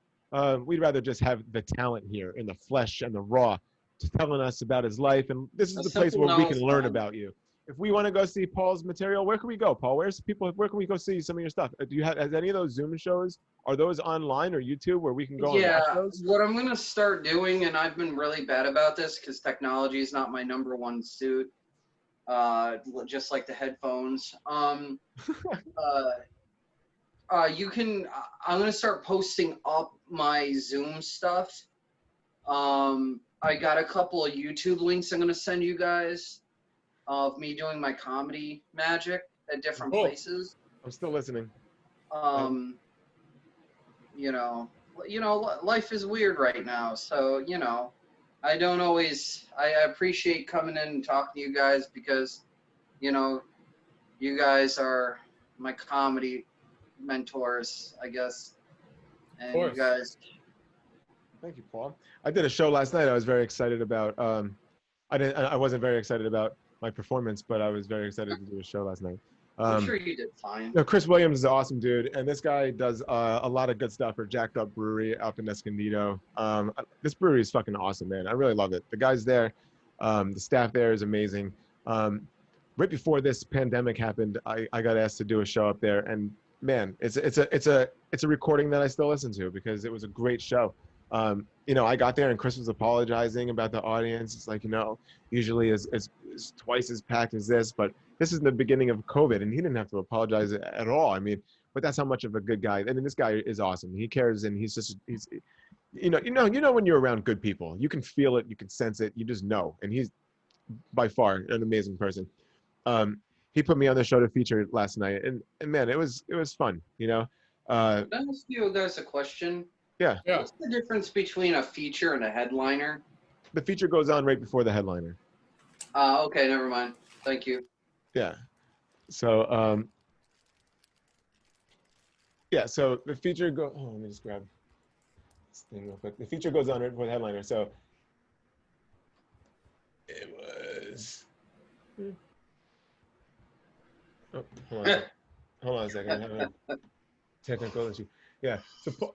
We'd rather just have the talent here in the flesh and the raw, telling us about his life, and this is the place where we can learn about you. If we want to go see Paul's material, where can we go, Paul? Where can we go see some of your stuff? Has any of those Zoom shows, are those online or YouTube where we can go and watch those? What I'm going to start doing, and I've been really bad about this because technology is not my number one suit, just like the headphones. I'm going to start posting up my Zoom stuff. I got a couple of YouTube links I'm going to send you guys of me doing my comedy magic at different places. I'm still listening. You know, life is weird right now. So, I don't always, I appreciate coming in and talking to you guys because, you guys are my comedy mentors, I guess. And you guys. Thank you, Paul. I did a show last night. I was very excited about. I wasn't very excited about my performance, but I was very excited to do a show last night. I'm sure you did fine. Chris Williams is an awesome dude, and this guy does a lot of good stuff for Jacked Up Brewery up in Escondido. This brewery is fucking awesome, man. I really love it. The guys there, the staff there is amazing. Right before this pandemic happened, I got asked to do a show up there, and man, it's a recording that I still listen to because it was a great show. I got there and Chris was apologizing about the audience. It's like, usually it's twice as packed as this, but this is the beginning of COVID and he didn't have to apologize at all. I mean, but that's how much of a good guy. I mean, this guy is awesome. He cares and he's when you're around good people, you can feel it, you can sense it, you just know. And he's by far an amazing person. He put me on the show to feature last night and man, it was fun, Can I ask you guys a question? Yeah. What's the difference between a feature and a headliner? The feature goes on right before the headliner. Okay, never mind. Thank you. Yeah. So, Yeah, so the feature go. Oh, let me just grab this thing real quick. The feature goes on it for the headliner. So it was. Oh, hold on a second. I have a technical issue. Yeah. So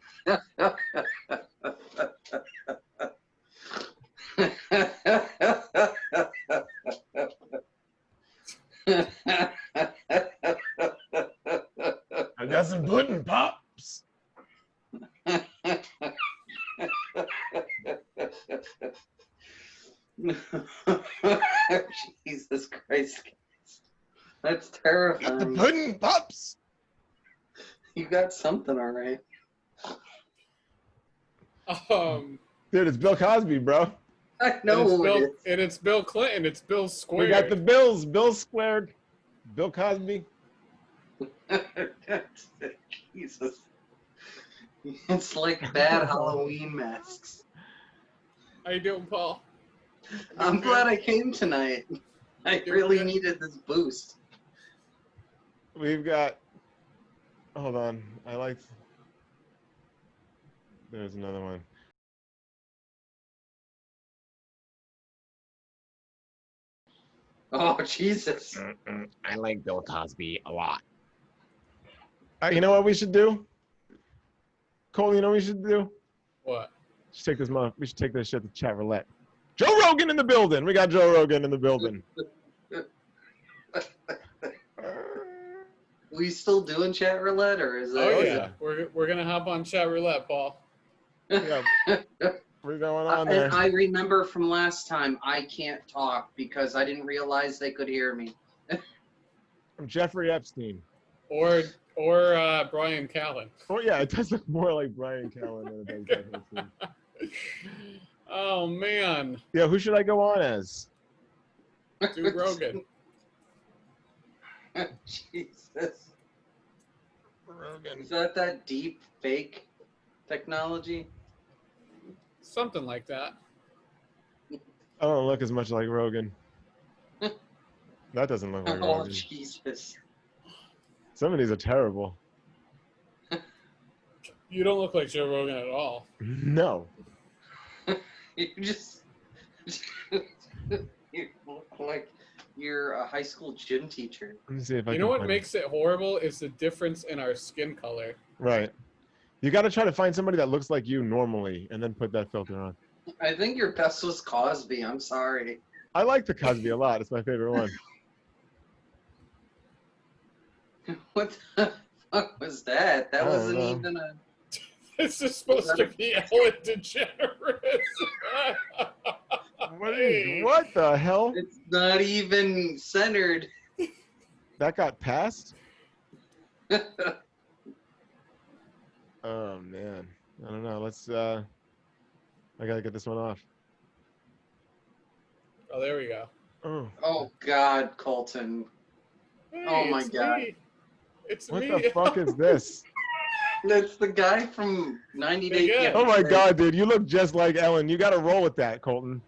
I got some pudding pops. Jesus Christ. That's Got the terrifying. pudding pops. You got something all right. Dude, it's Bill Cosby, bro. I know and it's Bill Clinton. It's Bill Squared. We got the Bills. Bill squared. Bill Cosby. Jesus. It's like bad Halloween masks. How you doing, Paul? I'm glad I came tonight. I really needed this boost. We've got. Hold on. I like. There's another one. Oh, Jesus. I like Bill Cosby a lot. You know what we should do? Cole, you know what we should do? What? We should take this shit to chat roulette. Joe Rogan in the building. We got Joe Rogan in the building. We still doing chat roulette, or is it? Oh yeah, we're gonna hop on chat roulette, Paul. Yeah. We're going on there. I remember from last time I can't talk because I didn't realize they could hear me. I'm Jeffrey Epstein. Or Brian Callen. Oh yeah, it does look more like Brian Callen than it does Jeffrey Epstein. Oh man. Yeah, who should I go on as? Do Rogan. Jesus. Rogan. Is that deep fake technology? Something like that. I don't look as much like Rogan. That doesn't look like Oh, Rogan. Jesus. Some of these are terrible. You don't look like Joe Rogan at all. No. You you look like you're a high school gym teacher. Let me see if I You can know what find makes it horrible is the difference in our skin color. it. Right. You got to try to find somebody that looks like you normally and then put that filter on. I think your best was Cosby. I'm sorry. I like the Cosby a lot. It's my favorite one. What the fuck was that? That I don't wasn't know. even a... This is supposed to be Ellen DeGeneres. What the hell? It's not even centered. That got passed? Oh man. I don't know. Let's I gotta get this one off. Oh, there we go. Oh. Oh, God, Colton. Hey, Oh, my it's God. me. It's What me. the fuck is this? That's the guy from 90 Day Yeah. Fiancé. Oh my god, dude, you look just like Ellen. You gotta roll with that, Colton.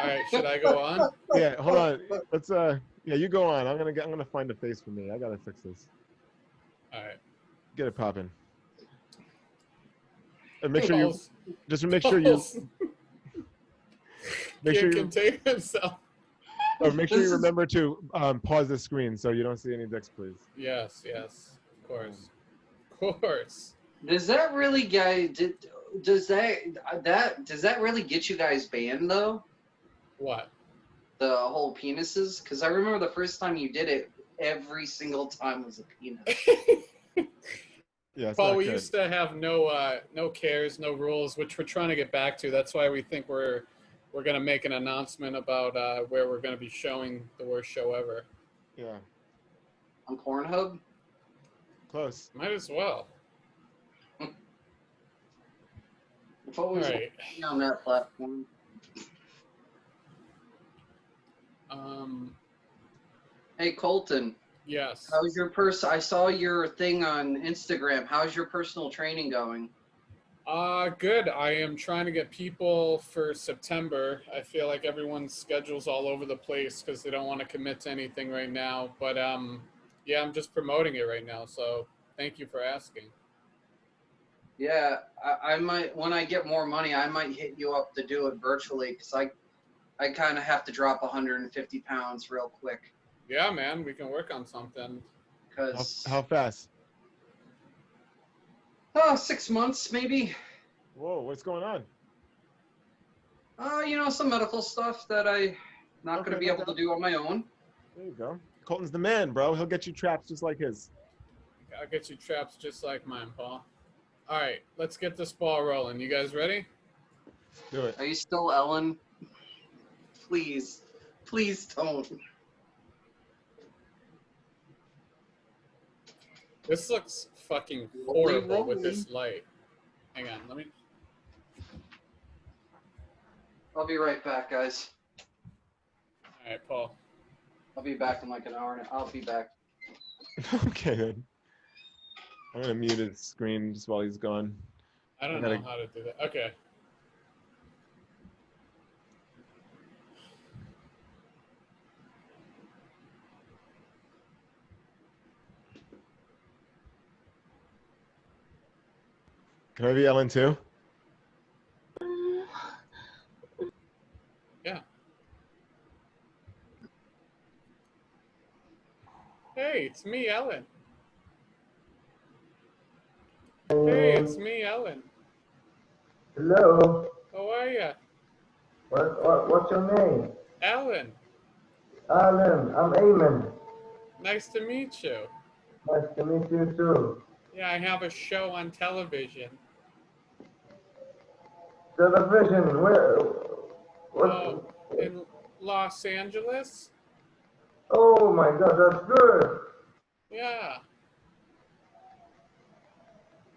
All right, should I go on? Yeah, hold on. Let's yeah, you go on. I'm gonna find a face for me. I gotta fix this. All right. Get it popping. And make sure you Paul's- just make sure you Paul's make sure can't you contain himself. or make sure This you is- remember to pause the screen so you don't see any dicks, please. Yes, of course, of course. Does that really, does that really get you guys banned, though? What? The whole penises? Because I remember the first time you did it, every single time was a penis. Yeah, it's Paul, not we good. used to have no cares, no rules, which we're trying to get back to. That's why we think we're gonna make an announcement about where we're gonna be showing the worst show ever. Yeah, On Pornhub? close. Might as well. I've always All wanted right. to be on that platform. Hey, Colton. Yes. How's your I saw your thing on Instagram. How's your personal training going? Good. I am trying to get people for September. I feel like everyone's schedule's all over the place because they don't want to commit to anything right now. But yeah, I'm just promoting it right now. So thank you for asking. Yeah, I might, when I get more money, I might hit you up to do it virtually because I kind of have to drop 150 pounds real quick Yeah, man, we can work on something. How because fast? 6 months maybe. Whoa, what's going on? Some medical stuff that I not going Okay, to be no able to doubt. do on my own. There you go. Colton's the man, bro. He'll get you traps just like his. I'll get you traps just like mine, Paul. All right, let's get this ball rolling. You guys ready? Do it. Are you still Ellen? Please, please don't. This looks fucking Rolly, horrible with rolly. this light. Hang on, let me. I'll be right back, guys. All right, Paul. I'll be back in like an hour. I'll be back. Okay, good. I'm gonna mute his screen just while he's gone. I don't gotta- know how to do that. Okay. Can I be Ellen too? Yeah. Hey, it's me, Ellen. Hey, it's me, Ellen. Hello. How are ya? What's your name? Ellen. Alan. I'm Eamon. Nice to meet you. Nice to meet you too. Yeah, I have a show on television. Television. Where? What? Oh, in Los Angeles? Oh my God, that's good. Yeah,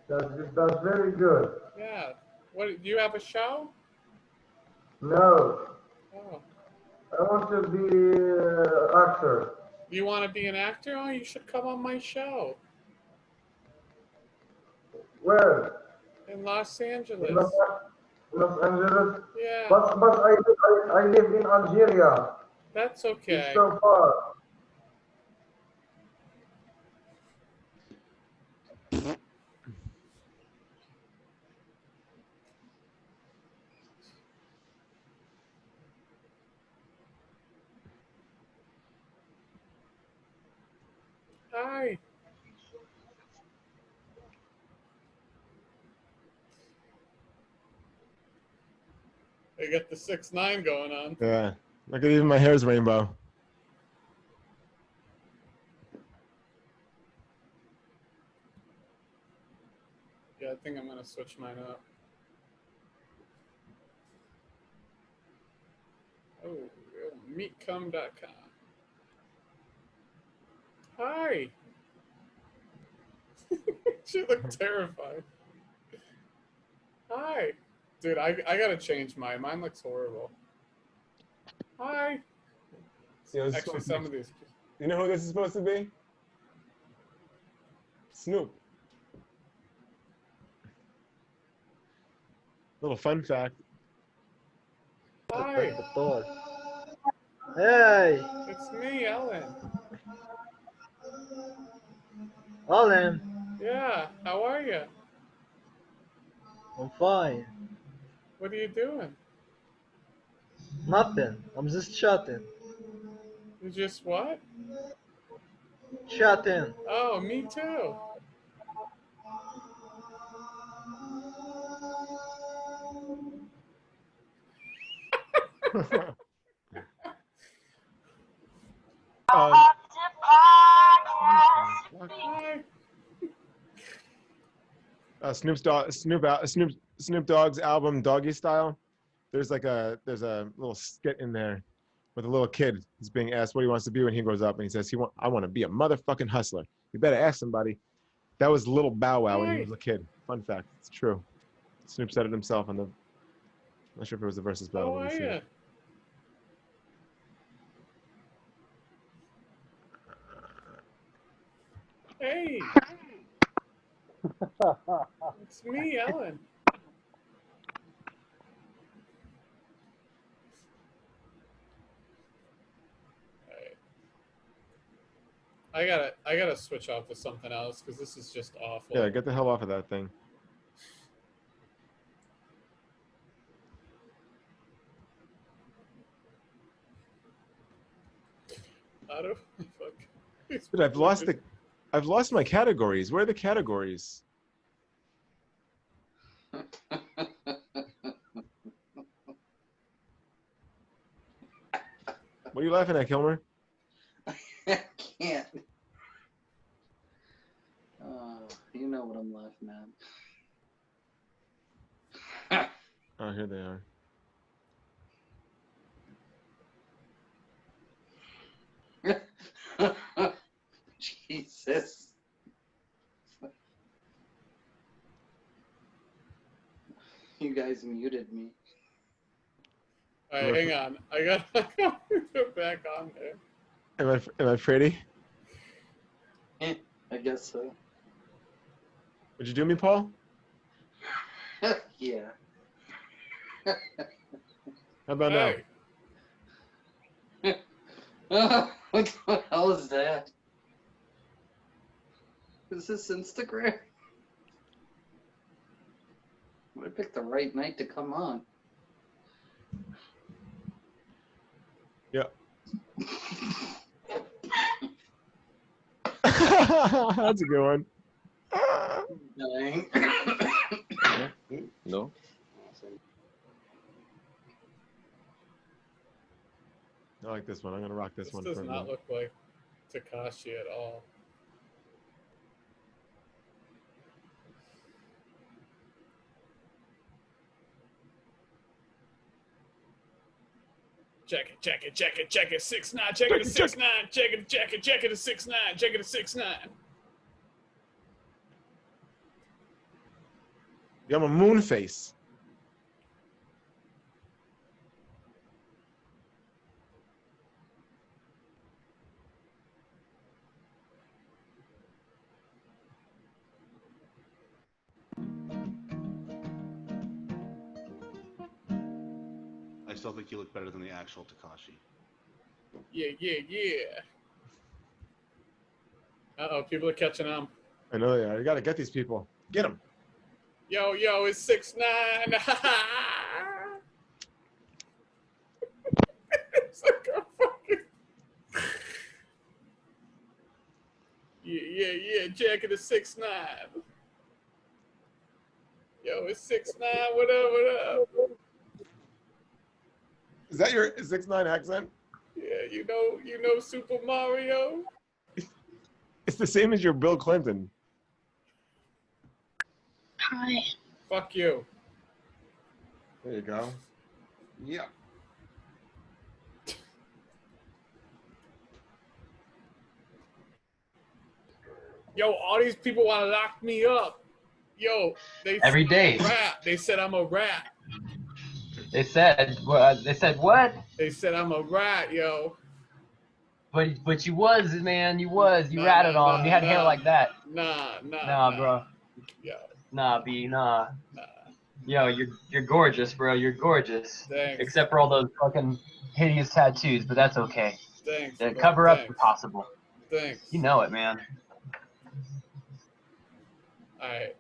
That's very good. yeah. What, do you have a show? No, Oh. I want to be actor. You want to be an actor? Oh, you should come on my show Where? in Los In Angeles. Los Angeles. Yeah, But I live in Algeria. that's It's okay. so far. Hi. They got the 6ix9ine going on. Yeah. Look at even my hair's rainbow. Yeah, I think I'm gonna switch mine up. Oh, meetcom.com. Hi. She looked terrified. Hi. Dude, I gotta change mine. Mine looks horrible. Hi. Actually, some of these. You know who this is supposed to be? Snoop. Little fun fact. Hi. Hey, It's me, Ellen. Alan, Yeah, how are you? I'm fine. What are you doing? Nothing. I'm just chatting. You just what? Chatting. Oh, me too. Uh, Hi. Snoop Dogg's album Doggy Style. There's a little skit in there with a little kid. He's being asked what he wants to be when he grows up, and he says I want to be a motherfucking hustler. You better ask somebody. That was Little Bow Wow when he Hi. was a kid. Fun fact, it's true. Snoop said it himself on the. I'm not sure if it was the versus battle. How Let me are see. you? Hey. It's me, Ellen. Alright. I gotta switch off to something else because this is just awful. Yeah, get the hell off of that thing. I don't fuck. Dude, I've lost my categories. Where are the categories? What are you laughing at, Kilmer? I can't. You know what I'm laughing at. Oh, here they are. Jesus. You guys muted me. All right, hang on. I got to go back on there. Am I pretty? I guess so. Would you do me, Paul? Yeah. How about now? Hey, What the hell is that? Is this Instagram? I picked the right night to come on. Yeah. That's a good one. Dang. No. I like this one. I'm gonna rock this this one. does for a not minute. look like Takashi at all. Check it, 6'9", check it, 6'9", check it, 6'9", check it, 6'9". Yeah, I'm a moon face. I still think you look better than the actual Takashi. Yeah. Uh-oh, people are catching on. I know they are. You gotta get these people. Get them. Yo, it's 6'9". It's like a fucking... Yeah, jacket is 6'9". Yo, it's 6'9", what up? Is that your 6'9" accent? Yeah, you know Super Mario? It's the same as your Bill Clinton. Hi. Fuck you. There you go. Yeah. Yo, all these people want to lock me up. Yo, they Every day. rat. They said I'm a rat. They said what? They said I'm a rat, yo. But you was, man. You was. You ratted on them. You had hair like that. Nah, Bro. Yo, Nah, B. Nah. nah. Yo, you're gorgeous, bro. You're gorgeous. Thanks. Except for all those fucking hideous tattoos, but that's okay. Thanks. The bro. cover up's Thanks. impossible. Thanks. You know it, man. All right.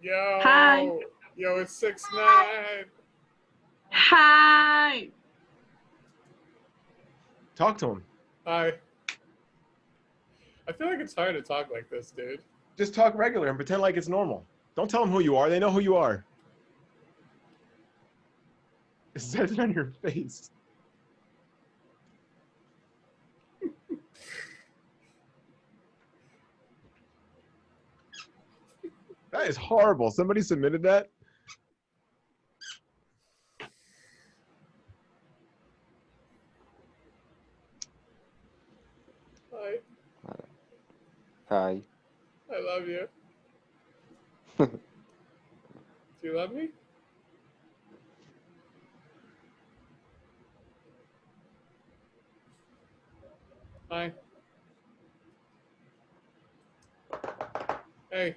Yo. Hi. Yo, it's 6'9". Hi. Talk to him. Hi. I feel like it's hard to talk like this, dude. Just talk regular and pretend like it's normal. Don't tell them who you are. They know who you are. It says it on your face. That is horrible. Somebody submitted that? Hi. Hi. I love you. Do you love me? Hi. Hey.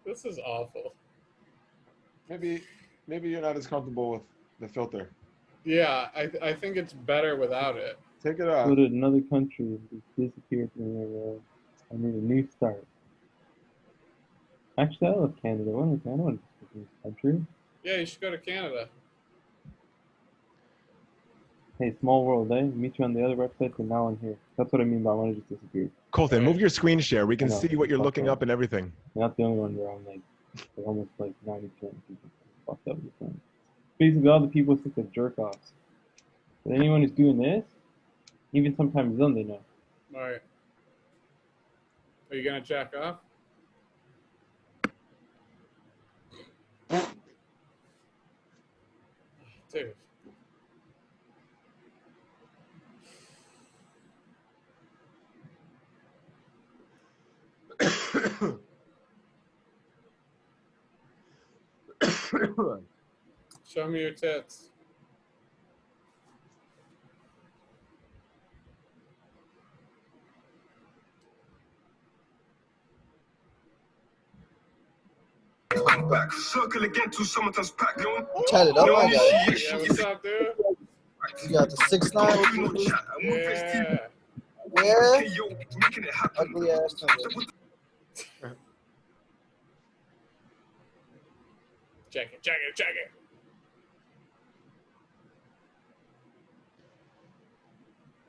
This is awful. Maybe you're not as comfortable with the filter. Yeah, I think it's better without it. Take it off. Go to another country and just disappear from here, I need a new start. Actually, I love Canada. I want to visit this country. Yeah, you should go to Canada. Hey, small world, eh? Meet you on the other website, and now I'm here. That's what I mean by I want to just disappear. Colton, move your screen share. We can I know, see what you're fuck looking that. up and everything. You're not the only one, bro. I'm like, almost like 90% of people fucked up with them. Basically, all the people think they're jerk offs. But anyone who's doing this, even sometimes them, they know. All right. Are you gonna jack off? Dude. Show me your tits. Back, circle again to summertime's pack. Chat it up, my guy. Yeah, what's up, dude? You got the 6'9". Yeah. Yeah. Ugly ass nigga. Check it, check it, check it.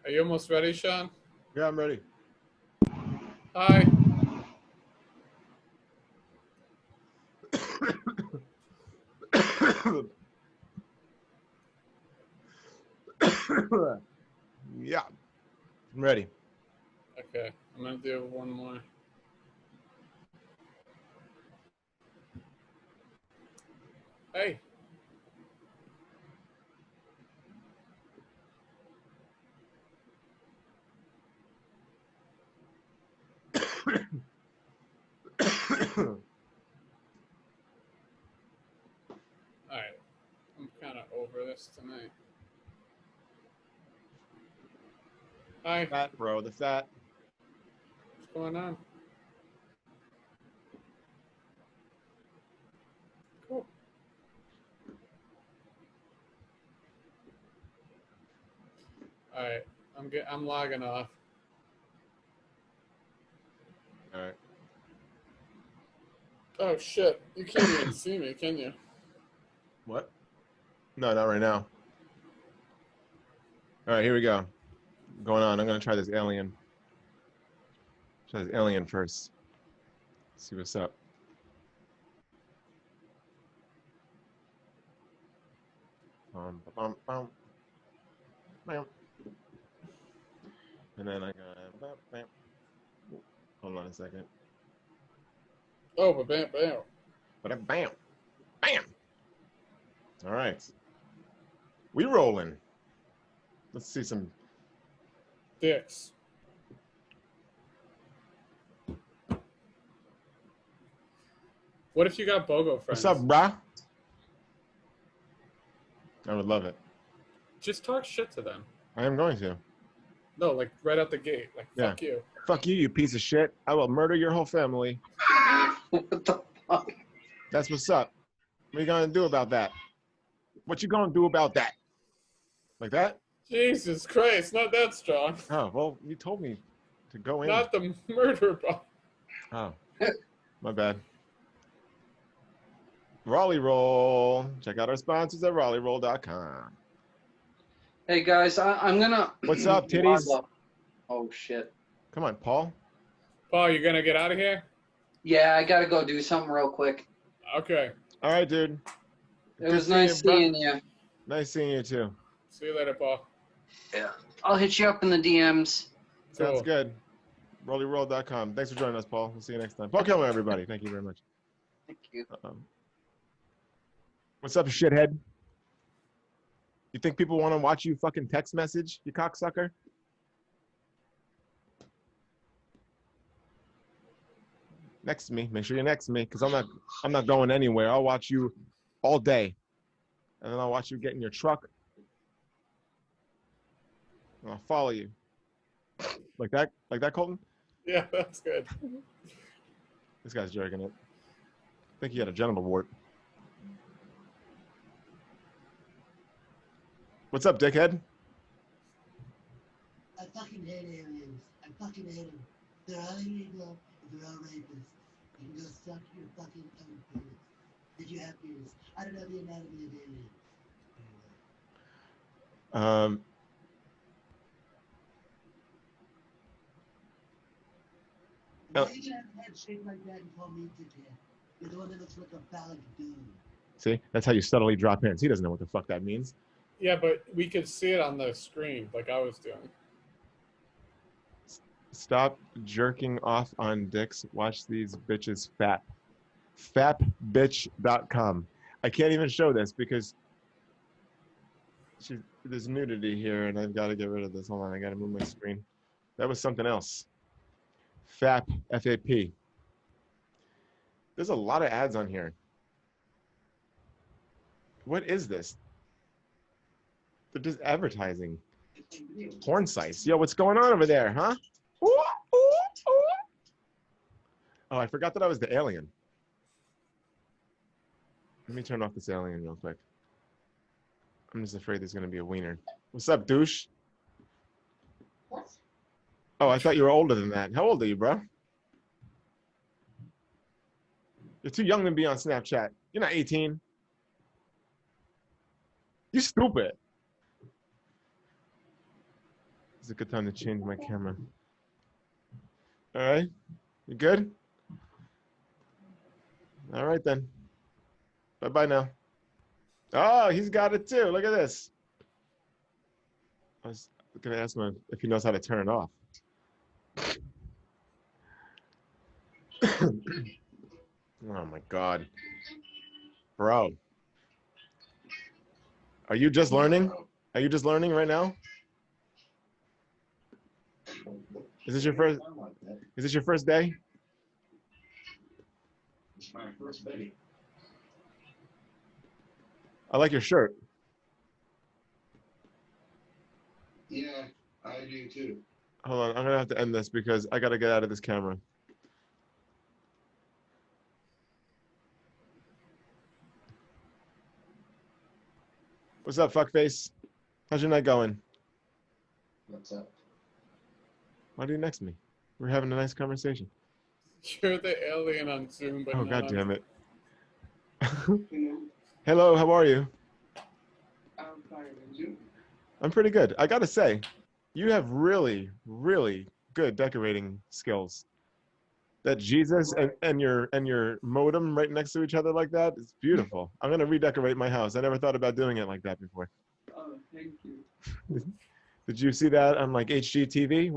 Are you almost ready, Sean? Yeah, I'm ready. Hi. Yeah, I'm ready. Okay, I'm gonna do one more. Hey. Alright, I'm kind of over this tonight. Hi, Fat, bro, the fat. what's going on? Cool. Alright, I'm logging off. All right. Oh shit, you can't even see me, can you? What? No, not right now. All right, here we go. Going on. I'm gonna try this alien. Try this alien first. See what's up. Bum, bum. Bam. And then I got bam. Hold on a second. Oh, but bam, bam. But bam, bam. All right, we rolling. Let's see some Dicks. What if you got BOGO friends? What's up, brah? I would love it. Just talk shit to them. I am going to. No, like right out the gate. Like, Yeah. fuck you. Fuck you, you piece of shit. I will murder your whole family. What the fuck? That's what's up. What you gonna do about that? What you gonna do about that? Like that? Jesus Christ, not that strong. Oh, well, you told me to go in. Not the murder ball. Oh, my bad. Raleigh Roll. Check out our sponsors at raleighroll.com. Hey guys, I'm gonna. What's up, titties? Oh shit. Come on, Paul. Paul, you gonna get out of here? Yeah, I gotta go do something real quick. Okay. All right, dude. It was nice seeing you. Nice seeing you too. See you later, Paul. Yeah. I'll hit you up in the DMs. Sounds Cool. good. RaleighRoll.com. Thanks for joining us, Paul. We'll see you next time. Paul Kilmer, everybody. Thank you very much. Thank you. What's up, shithead? You think people want to watch you fucking text message, you cocksucker? Next to me. Make sure you're next to me, because I'm not going anywhere. I'll watch you all day. And then I'll watch you get in your truck. And I'll follow you. Like that, Colton? Yeah, that's good. This guy's jerking it. I think he had a genital wart. What's up, dickhead? I fucking hate aliens. I fucking hate them. They're all illegal. They're all rapists. You can go suck your fucking own penis. Did you have penis? I don't know the anatomy of aliens. Um, Why are you gonna have a head shaped like that and call me dickhead? You're the one that looks like a phallic dude. see, that's how you subtly drop hints. He doesn't know what the fuck that means. Yeah, but we could see it on the screen like I was doing. Stop jerking off on dicks. Watch these bitches fap. Fapbitch.com. I can't even show this because there's nudity here and I've got to get rid of this. Hold on, I got to move my screen. That was something else. Fap, F-A-P. There's a lot of ads on here. What is this? They're just advertising. Porn sites. Yo, what's going on over there, huh? Ooh, ooh, ooh. Oh, I forgot that I was the alien. Let me turn off this alien real quick. I'm just afraid there's gonna be a wiener. What's up, douche? What? Oh, I thought you were older than that. How old are you, bro? You're too young to be on Snapchat. You're not 18. You stupid. It's a good time to change my camera. All right, you good? All right then. Bye-bye now. Oh, he's got it too. Look at this. I was gonna ask him if he knows how to turn it off. Oh my God. Bro. Are you just learning? Are you just learning right now? Is this your first day? It's my first day. I like your shirt. Yeah, I do too. Hold on, I'm gonna have to end this because I gotta get out of this camera. What's up, fuckface? How's your night going? What's up? Why do you next me? We're having a nice conversation. You're the alien on Zoom, but Oh, not God on damn it. Hello. Hello, how are you? I'm fine, and you? I'm pretty good. I gotta say, you have really, really good decorating skills. That Jesus and your modem right next to each other like that is beautiful. I'm gonna redecorate my house. I never thought about doing it like that before. Oh, thank you. Did you see that on like HGTV?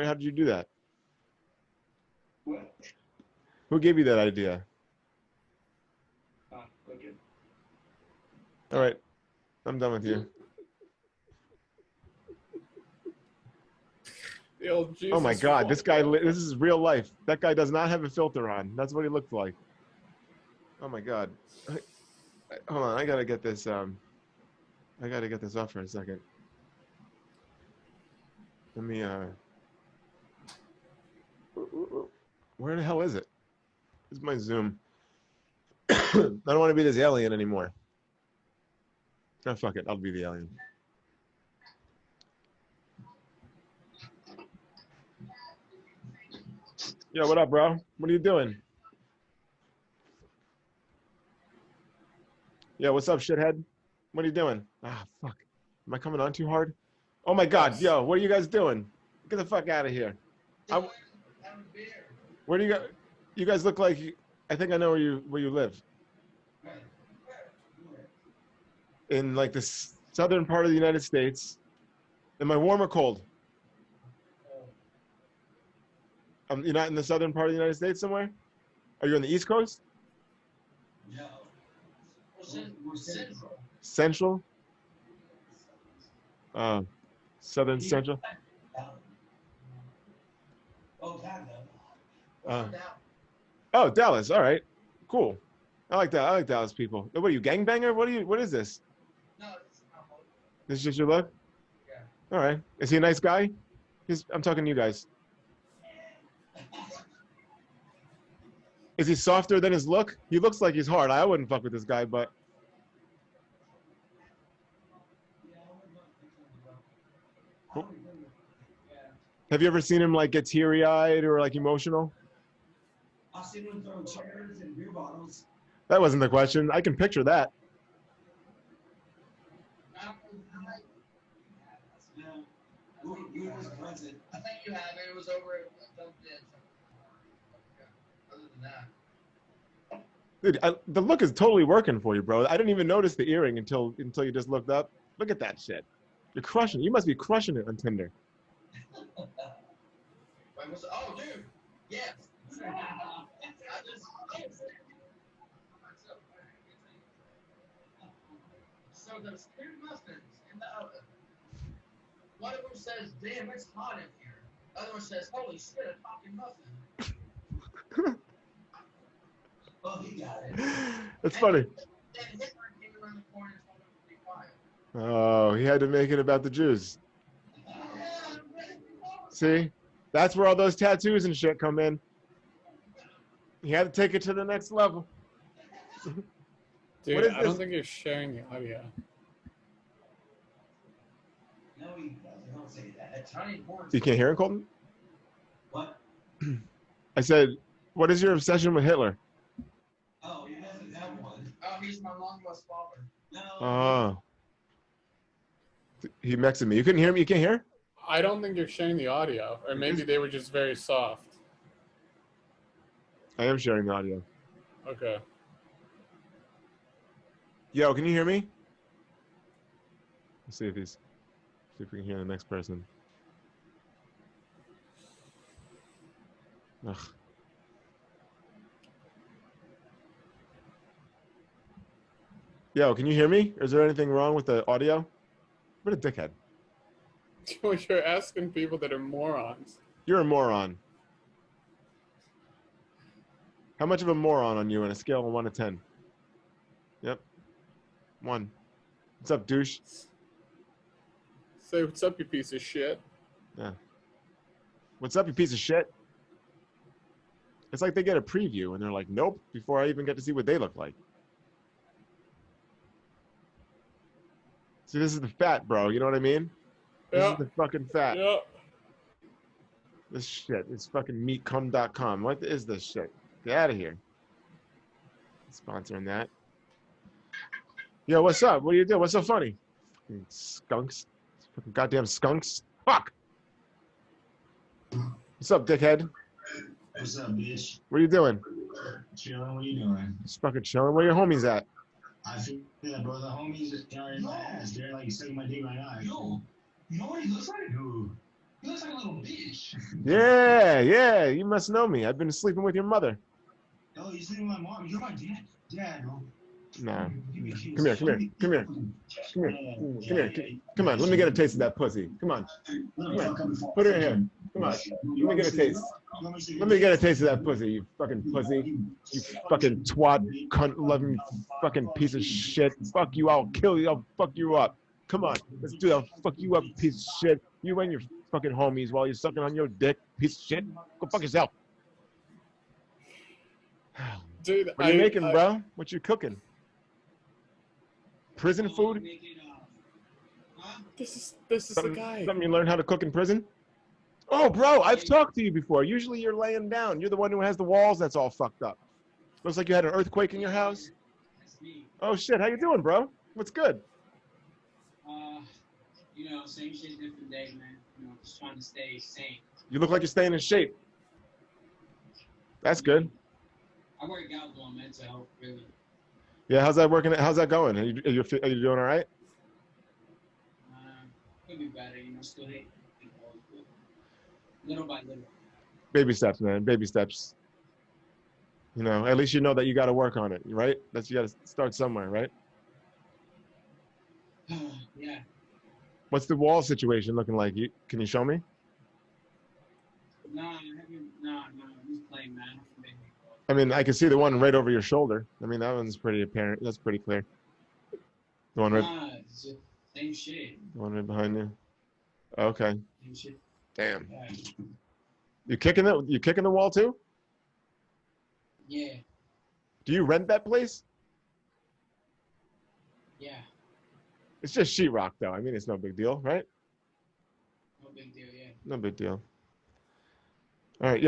How did you do that? What? Who gave you that idea? Okay. All right, I'm done with you. the old Jesus. Oh my God, this guy, wall. this is real life. That guy does not have a filter on. That's what he looked like. Oh my God. Hold on, I gotta get this off for a second. Let me, where the hell is it? This is my Zoom. I don't want to be this alien anymore. Oh, fuck it, I'll be the alien. Yo, what up, bro? What are you doing? Yo, what's up, shithead? What are you doing? Ah, fuck. Am I coming on too hard? Oh my God, Yes. yo, what are you guys doing? Get the fuck out of here. Where do you go? You guys look like, I think I know where you live. In like the southern part of the United States. Am I warm or cold? You're not in the southern part of the United States somewhere? Are you on the East Coast? No. We're central. Central? Southern Central? Oh, Oh, Dallas. All right. Cool. I like that. I like Dallas people. What are you, gangbanger? What is this? No, it's not. This is just your look? Yeah. All right. Is he a nice guy? I'm talking to you guys. Is he softer than his look? He looks like he's hard. I wouldn't fuck with this guy, but. Have you ever seen him like get teary-eyed or like emotional? I've seen him throw chairs and beer bottles. That wasn't the question. I can picture that. Yeah. Who was present? I think you have it. It was over at Other than that. Dude, the look is totally working for you, bro. I didn't even notice the earring until you just looked up. Look at that shit. You're crushing. You must be crushing it on Tinder. Oh, dude. Yes. So there's two muffins in the oven. One of them says, "Damn, it's hot in here." The other one says, "Holy shit, a fucking muffin." Oh, he got it. That's funny. Then Hitler came around the corner and told him to be quiet. Oh, he had to make it about the Jews. See? That's where all those tattoos and shit come in. He had to take it to the next level. Dude, What is I don't this? think you're sharing the audio. No, he doesn't. Don't say that. Tiny horns. You can't hear him, Colton? What? I said, what is your obsession with Hitler? Oh, he doesn't have one. Oh, he's my long lost father. No. Oh. He mexed me. You couldn't hear me? You can't hear? I don't think you're sharing the audio, or maybe they were just very soft. I am sharing the audio. Okay. Yo, can you hear me? Let's see if we can hear the next person. Ugh. Yo, can you hear me? Is there anything wrong with the audio? What a dickhead. You're asking people that are morons. You're a moron. How much of a moron on you on a scale of 1 to 10? Yep. 1. What's up, douche? Say what's up, you piece of shit. Yeah. What's up, you piece of shit? It's like they get a preview and they're like, nope, before I even get to see what they look like. See, this is the fat, bro. You know what I mean? This Yeah. is the fucking fat. Yeah. This shit is fucking meatcum.com. What is this shit? Get out of here. Sponsoring that. Yo, what's up? What do you do? What's so funny? Fucking skunks. Fucking goddamn skunks. Fuck! What's up, dickhead? What's up, bitch? What are you doing? Chilling. What you doing? Just fucking chilling. Where your homies at? I feel that, bro. The homies are in my ass. They're like sucking my dick right now. Yo, you know what he looks like? Who? He looks like a little bitch. Yeah, yeah. You must know me. I've been sleeping with your mother. Oh, you sleeping with my mom? You're my dad. Dad, bro. Nah. Come here, come here, come here. Come here. Come on, let me get a taste of that pussy. Come on. Come on. Put her in here. Come on. Let me get a taste. Let me get a taste of that pussy, you fucking pussy. You fucking twat, cunt loving fucking piece of shit. Fuck you, I'll kill you, I'll fuck you up. Come on, let's do it. I'll fuck you up, piece of shit. You and your fucking homies while you're sucking on your dick, piece of shit. Go fuck yourself. Dude, What are you making, bro? What you cooking? Prison food? This is the guy. Something you learned how to cook in prison? Oh, bro, I've talked to you before. Usually you're laying down. You're the one who has the walls that's all fucked up. Looks like you had an earthquake in your house. Oh, shit. How you doing, bro? What's good? You know, same shit, different day, man. You know, just trying to stay sane. You look like you're staying in shape. That's good. I work out on mental health, really. Yeah, how's that working? How's that going? Are you doing all right? Could be better, you know, still hate people, but little by little. Baby steps, man. Baby steps. You know, at least you know that you got to work on it, right? That's you got to start somewhere, right? Yeah. What's the wall situation looking like? Can you show me? Nah, I haven't. Nah, I'm just playing, man. I mean, I can see the one right over your shoulder. I mean, that one's pretty apparent. That's pretty clear. The one right, Nah, it's just same shit. the one right behind you. Okay. Same shit. Damn. Yeah. You kicking it? You kicking the wall too? Yeah. Do you rent that place? Yeah. It's just sheetrock, though. I mean, it's no big deal, right? No big deal, yeah. No big deal. All right,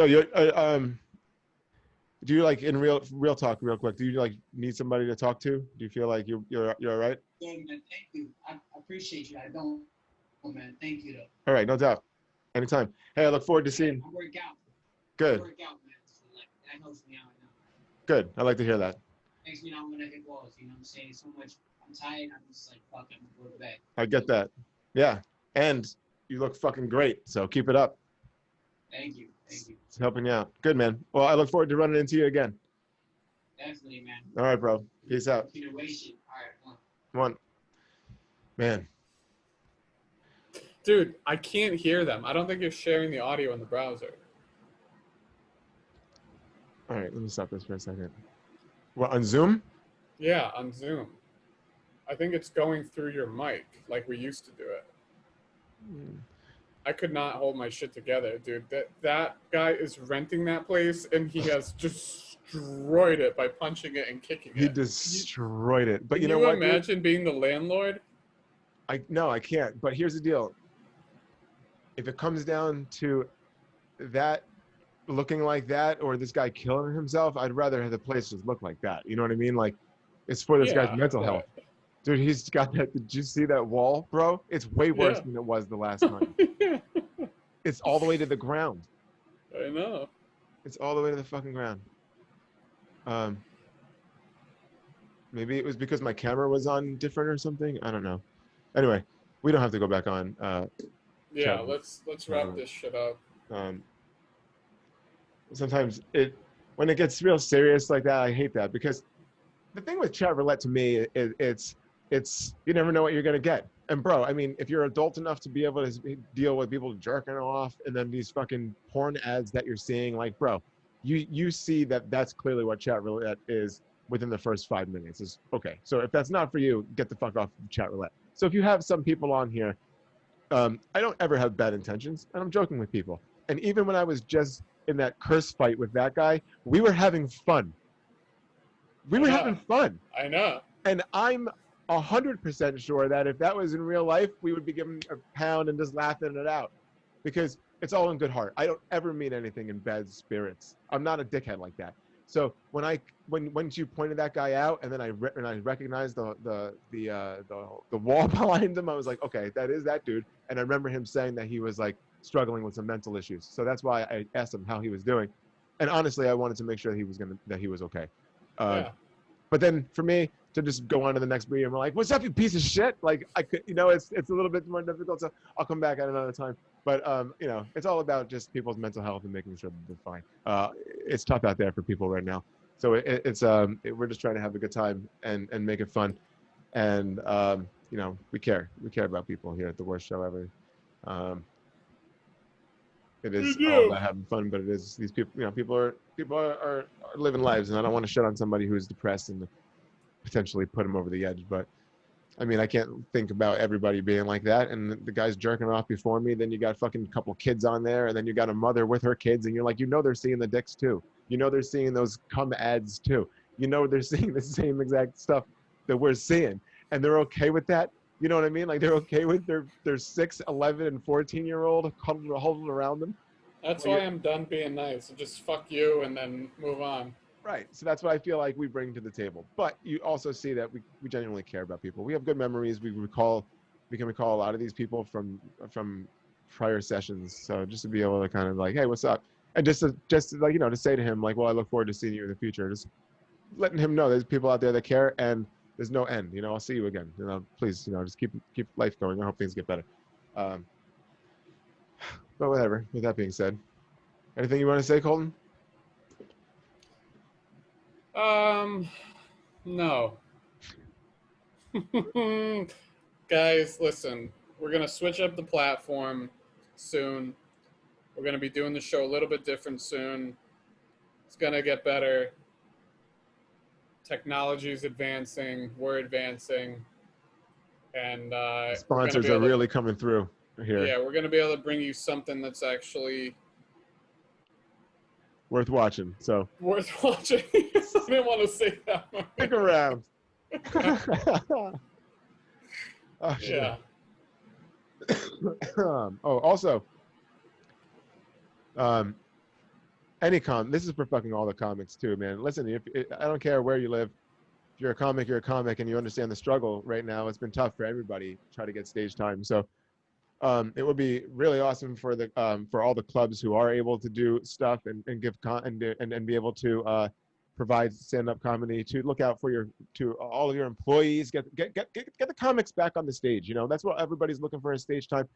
do you like in real talk, real quick? Do you like need somebody to talk to? Do you feel like you're all right? Yeah, man, thank you. I appreciate you. I don't, oh, man. Thank you, though. All right, no doubt. Anytime. Hey, I look forward to seeing. I work out. Good. I work out, man. So, like, that helps me out now. Good. I like to hear that. Makes me not want to hit balls. You know what I'm saying? So much. I'm tired. I'm just like, fuck, I'm going to go to bed. I get that. Yeah, and you look fucking great. So keep it up. Thank you. Thank you. It's helping you out. Good, man. Well, I look forward to running into you again. Definitely, man. All right, bro. Peace out. Continuation. All right, One. Man. Dude, I can't hear them. I don't think you're sharing the audio in the browser. All right, let me stop this for a second. What, on Zoom? Yeah, on Zoom. I think it's going through your mic like we used to do it. I could not hold my shit together, dude. That guy is renting that place, and he has destroyed it by punching it and kicking it. He destroyed it. But you know Can what? you imagine being the landlord? No, I can't. But here's the deal. If it comes down to that looking like that, or this guy killing himself, I'd rather have the place just look like that. You know what I mean? Like, it's for this guy's mental health. Dude, he's got that. Did you see that wall, bro? It's way worse than it was the last time. It's all the way to the ground. I know. It's all the way to the fucking ground. Maybe it was because my camera was on different or something. I don't know. Anyway, we don't have to go back on. Yeah, chat. let's wrap this shit up. Sometimes when it gets real serious like that, I hate that, because the thing with chat roulette to me is it's you never know what you're gonna get. And bro, I mean, if you're adult enough to be able to deal with people jerking off and then these fucking porn ads that you're seeing, like, bro, you see that that's clearly what chat roulette is within the first 5 minutes. Is okay. So if that's not for you, get the fuck off of chat roulette. So if you have some people on here, I don't ever have bad intentions, and I'm joking with people. And even when I was just in that curse fight with that guy, we were having fun. We were having fun. I know. And I'm 100% sure that if that was in real life, we would be giving a pound and just laughing it out, because it's all in good heart. I don't ever mean anything in bad spirits. I'm not a dickhead like that. So when you pointed that guy out, and then I recognized the wall behind him, I was like, okay, that is that dude. And I remember him saying that he was like struggling with some mental issues. So that's why I asked him how he was doing. And honestly, I wanted to make sure that he was okay. Yeah. But then for me to just go on to the next breed and we're like, what's up, you piece of shit? Like, I could, it's a little bit more difficult. So I'll come back at another time. But, it's all about just people's mental health and making sure that they're fine. It's tough out there for people right now. So we're just trying to have a good time and make it fun. And, we care. We care about people here at the Worst Show Ever. It is all about having fun, but it is these people, people are living lives, and I don't want to shit on somebody who's depressed and potentially put them over the edge. But I mean, I can't think about everybody being like that. And the guy's jerking off before me. Then you got fucking couple kids on there, and then you got a mother with her kids, and you're like, they're seeing the dicks too. They're seeing those cum ads too. They're seeing the same exact stuff that we're seeing, and they're okay with that. You know what I mean? Like, they're okay with their 6, 11, and 14-year-old huddled around them. That's why I'm done being nice. Just fuck you and then move on. Right. So that's what I feel like we bring to the table. But you also see that we genuinely care about people. We have good memories. We can recall a lot of these people from prior sessions. So just to be able to kind of like, hey, what's up? And just like, to say to him, like, well, I look forward to seeing you in the future. Just letting him know there's people out there that care, and there's no end. I'll see you again. Please, just keep life going. I hope things get better. But whatever. With that being said, anything you want to say, Colton? No. Guys, listen. We're gonna switch up the platform soon. We're gonna be doing the show a little bit different soon. It's gonna get better. Technology is advancing. We're advancing. And sponsors are really coming through here. Yeah, we're going to be able to bring you something that's actually worth watching. So worth watching. I didn't want to say that. Stick around. Oh, yeah. Also, This is for fucking all the comics too, man. Listen, I don't care where you live. If you're a comic, and you understand the struggle right now. It's been tough for everybody to try to get stage time. So it would be really awesome for for all the clubs who are able to do stuff and give and be able to provide stand-up comedy, to look out for all of your employees. Get the comics back on the stage. You know, that's what everybody's looking for, is stage time.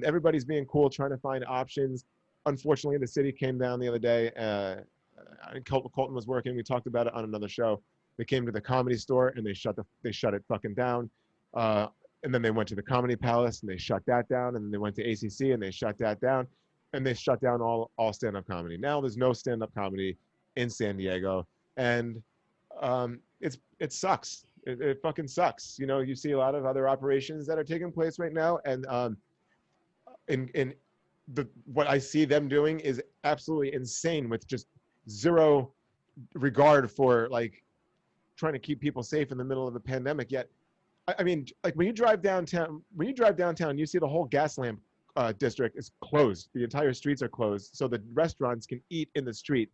Everybody's being cool, trying to find options. Unfortunately, the city came down the other day. Colton was working. We talked about it on another show. They came to the Comedy Store and they shut it fucking down. And then they went to the Comedy Palace and they shut that down. And then they went to ACC and they shut that down. And they shut down all stand-up comedy. Now there's no stand-up comedy in San Diego, and it sucks. It fucking sucks. You know, you see a lot of other operations that are taking place right now, and what I see them doing is absolutely insane, with just zero regard for like trying to keep people safe in the middle of a pandemic. Yet, I mean, like when you drive downtown, you see the whole Gaslamp district is closed. The entire streets are closed, so the restaurants can eat in the street.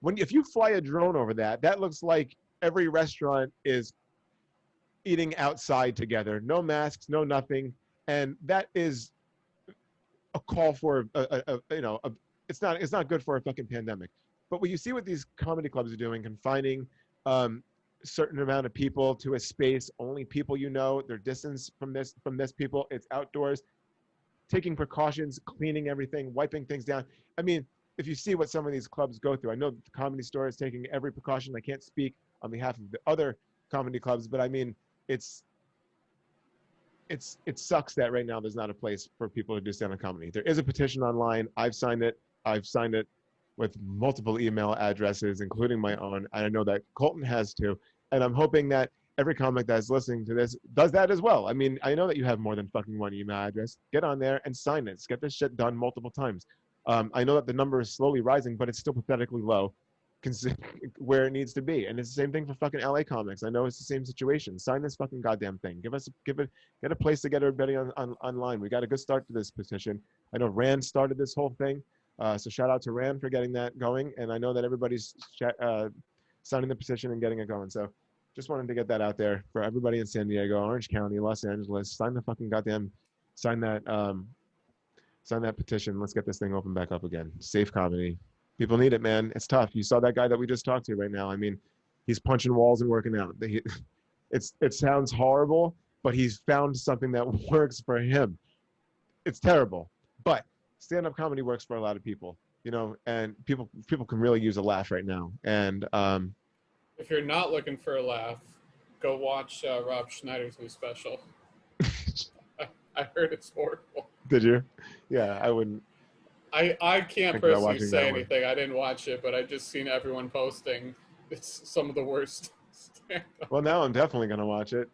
If you fly a drone over that looks like every restaurant is eating outside together, no masks, no nothing, and that is a call for it's not good for a fucking pandemic. But what you see what these comedy clubs are doing, confining certain amount of people to a space, only people you know, they're distanced from this people, it's outdoors, taking precautions, cleaning everything, wiping things down. I mean, if you see what some of these clubs go through, I know the Comedy Store is taking every precaution. I can't speak on behalf of the other comedy clubs, but I mean, it sucks that right now there's not a place for people to do stand-up comedy. There is a petition online. I've signed it with multiple email addresses, including my own. And I know that Colton has too. And I'm hoping that every comic that's listening to this does that as well. I mean, I know that you have more than fucking one email address. Get on there and sign this. Get this shit done multiple times. I know that the number is slowly rising, but it's still pathetically low where it needs to be. And it's the same thing for fucking LA comics. I know it's the same situation. Sign this fucking goddamn thing. Get a place to get everybody online. We got a good start to this petition. I know Rand started this whole thing. So shout out to Rand for getting that going. And I know that everybody's signing the petition and getting it going. So just wanted to get that out there for everybody in San Diego, Orange County, Los Angeles. Sign that petition. Let's get this thing open back up again. Safe comedy. People need it, man. It's tough. You saw that guy that we just talked to right now. I mean, he's punching walls and working out. It sounds horrible, but he's found something that works for him. It's terrible, but stand-up comedy works for a lot of people, you know, and people can really use a laugh right now. And if you're not looking for a laugh, go watch Rob Schneider's new special. I heard it's horrible. Did you? Yeah, I wouldn't. I can't personally say anything. I didn't watch it, but I just seen everyone posting. It's some of the worst stand-up. Well, now I'm definitely gonna watch it,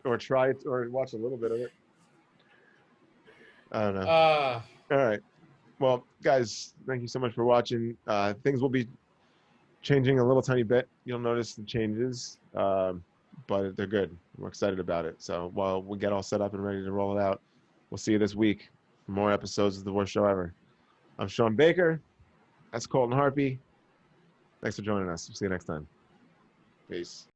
or try it, or watch a little bit of it. I don't know. All right. Well, guys, thank you so much for watching. Things will be changing a little tiny bit. You'll notice the changes, but they're good. We're excited about it. So while we get all set up and ready to roll it out, we'll see you this week for more episodes of The Worst Show Ever. I'm Sean Baker. That's Colton Harpy. Thanks for joining us. See you next time. Peace.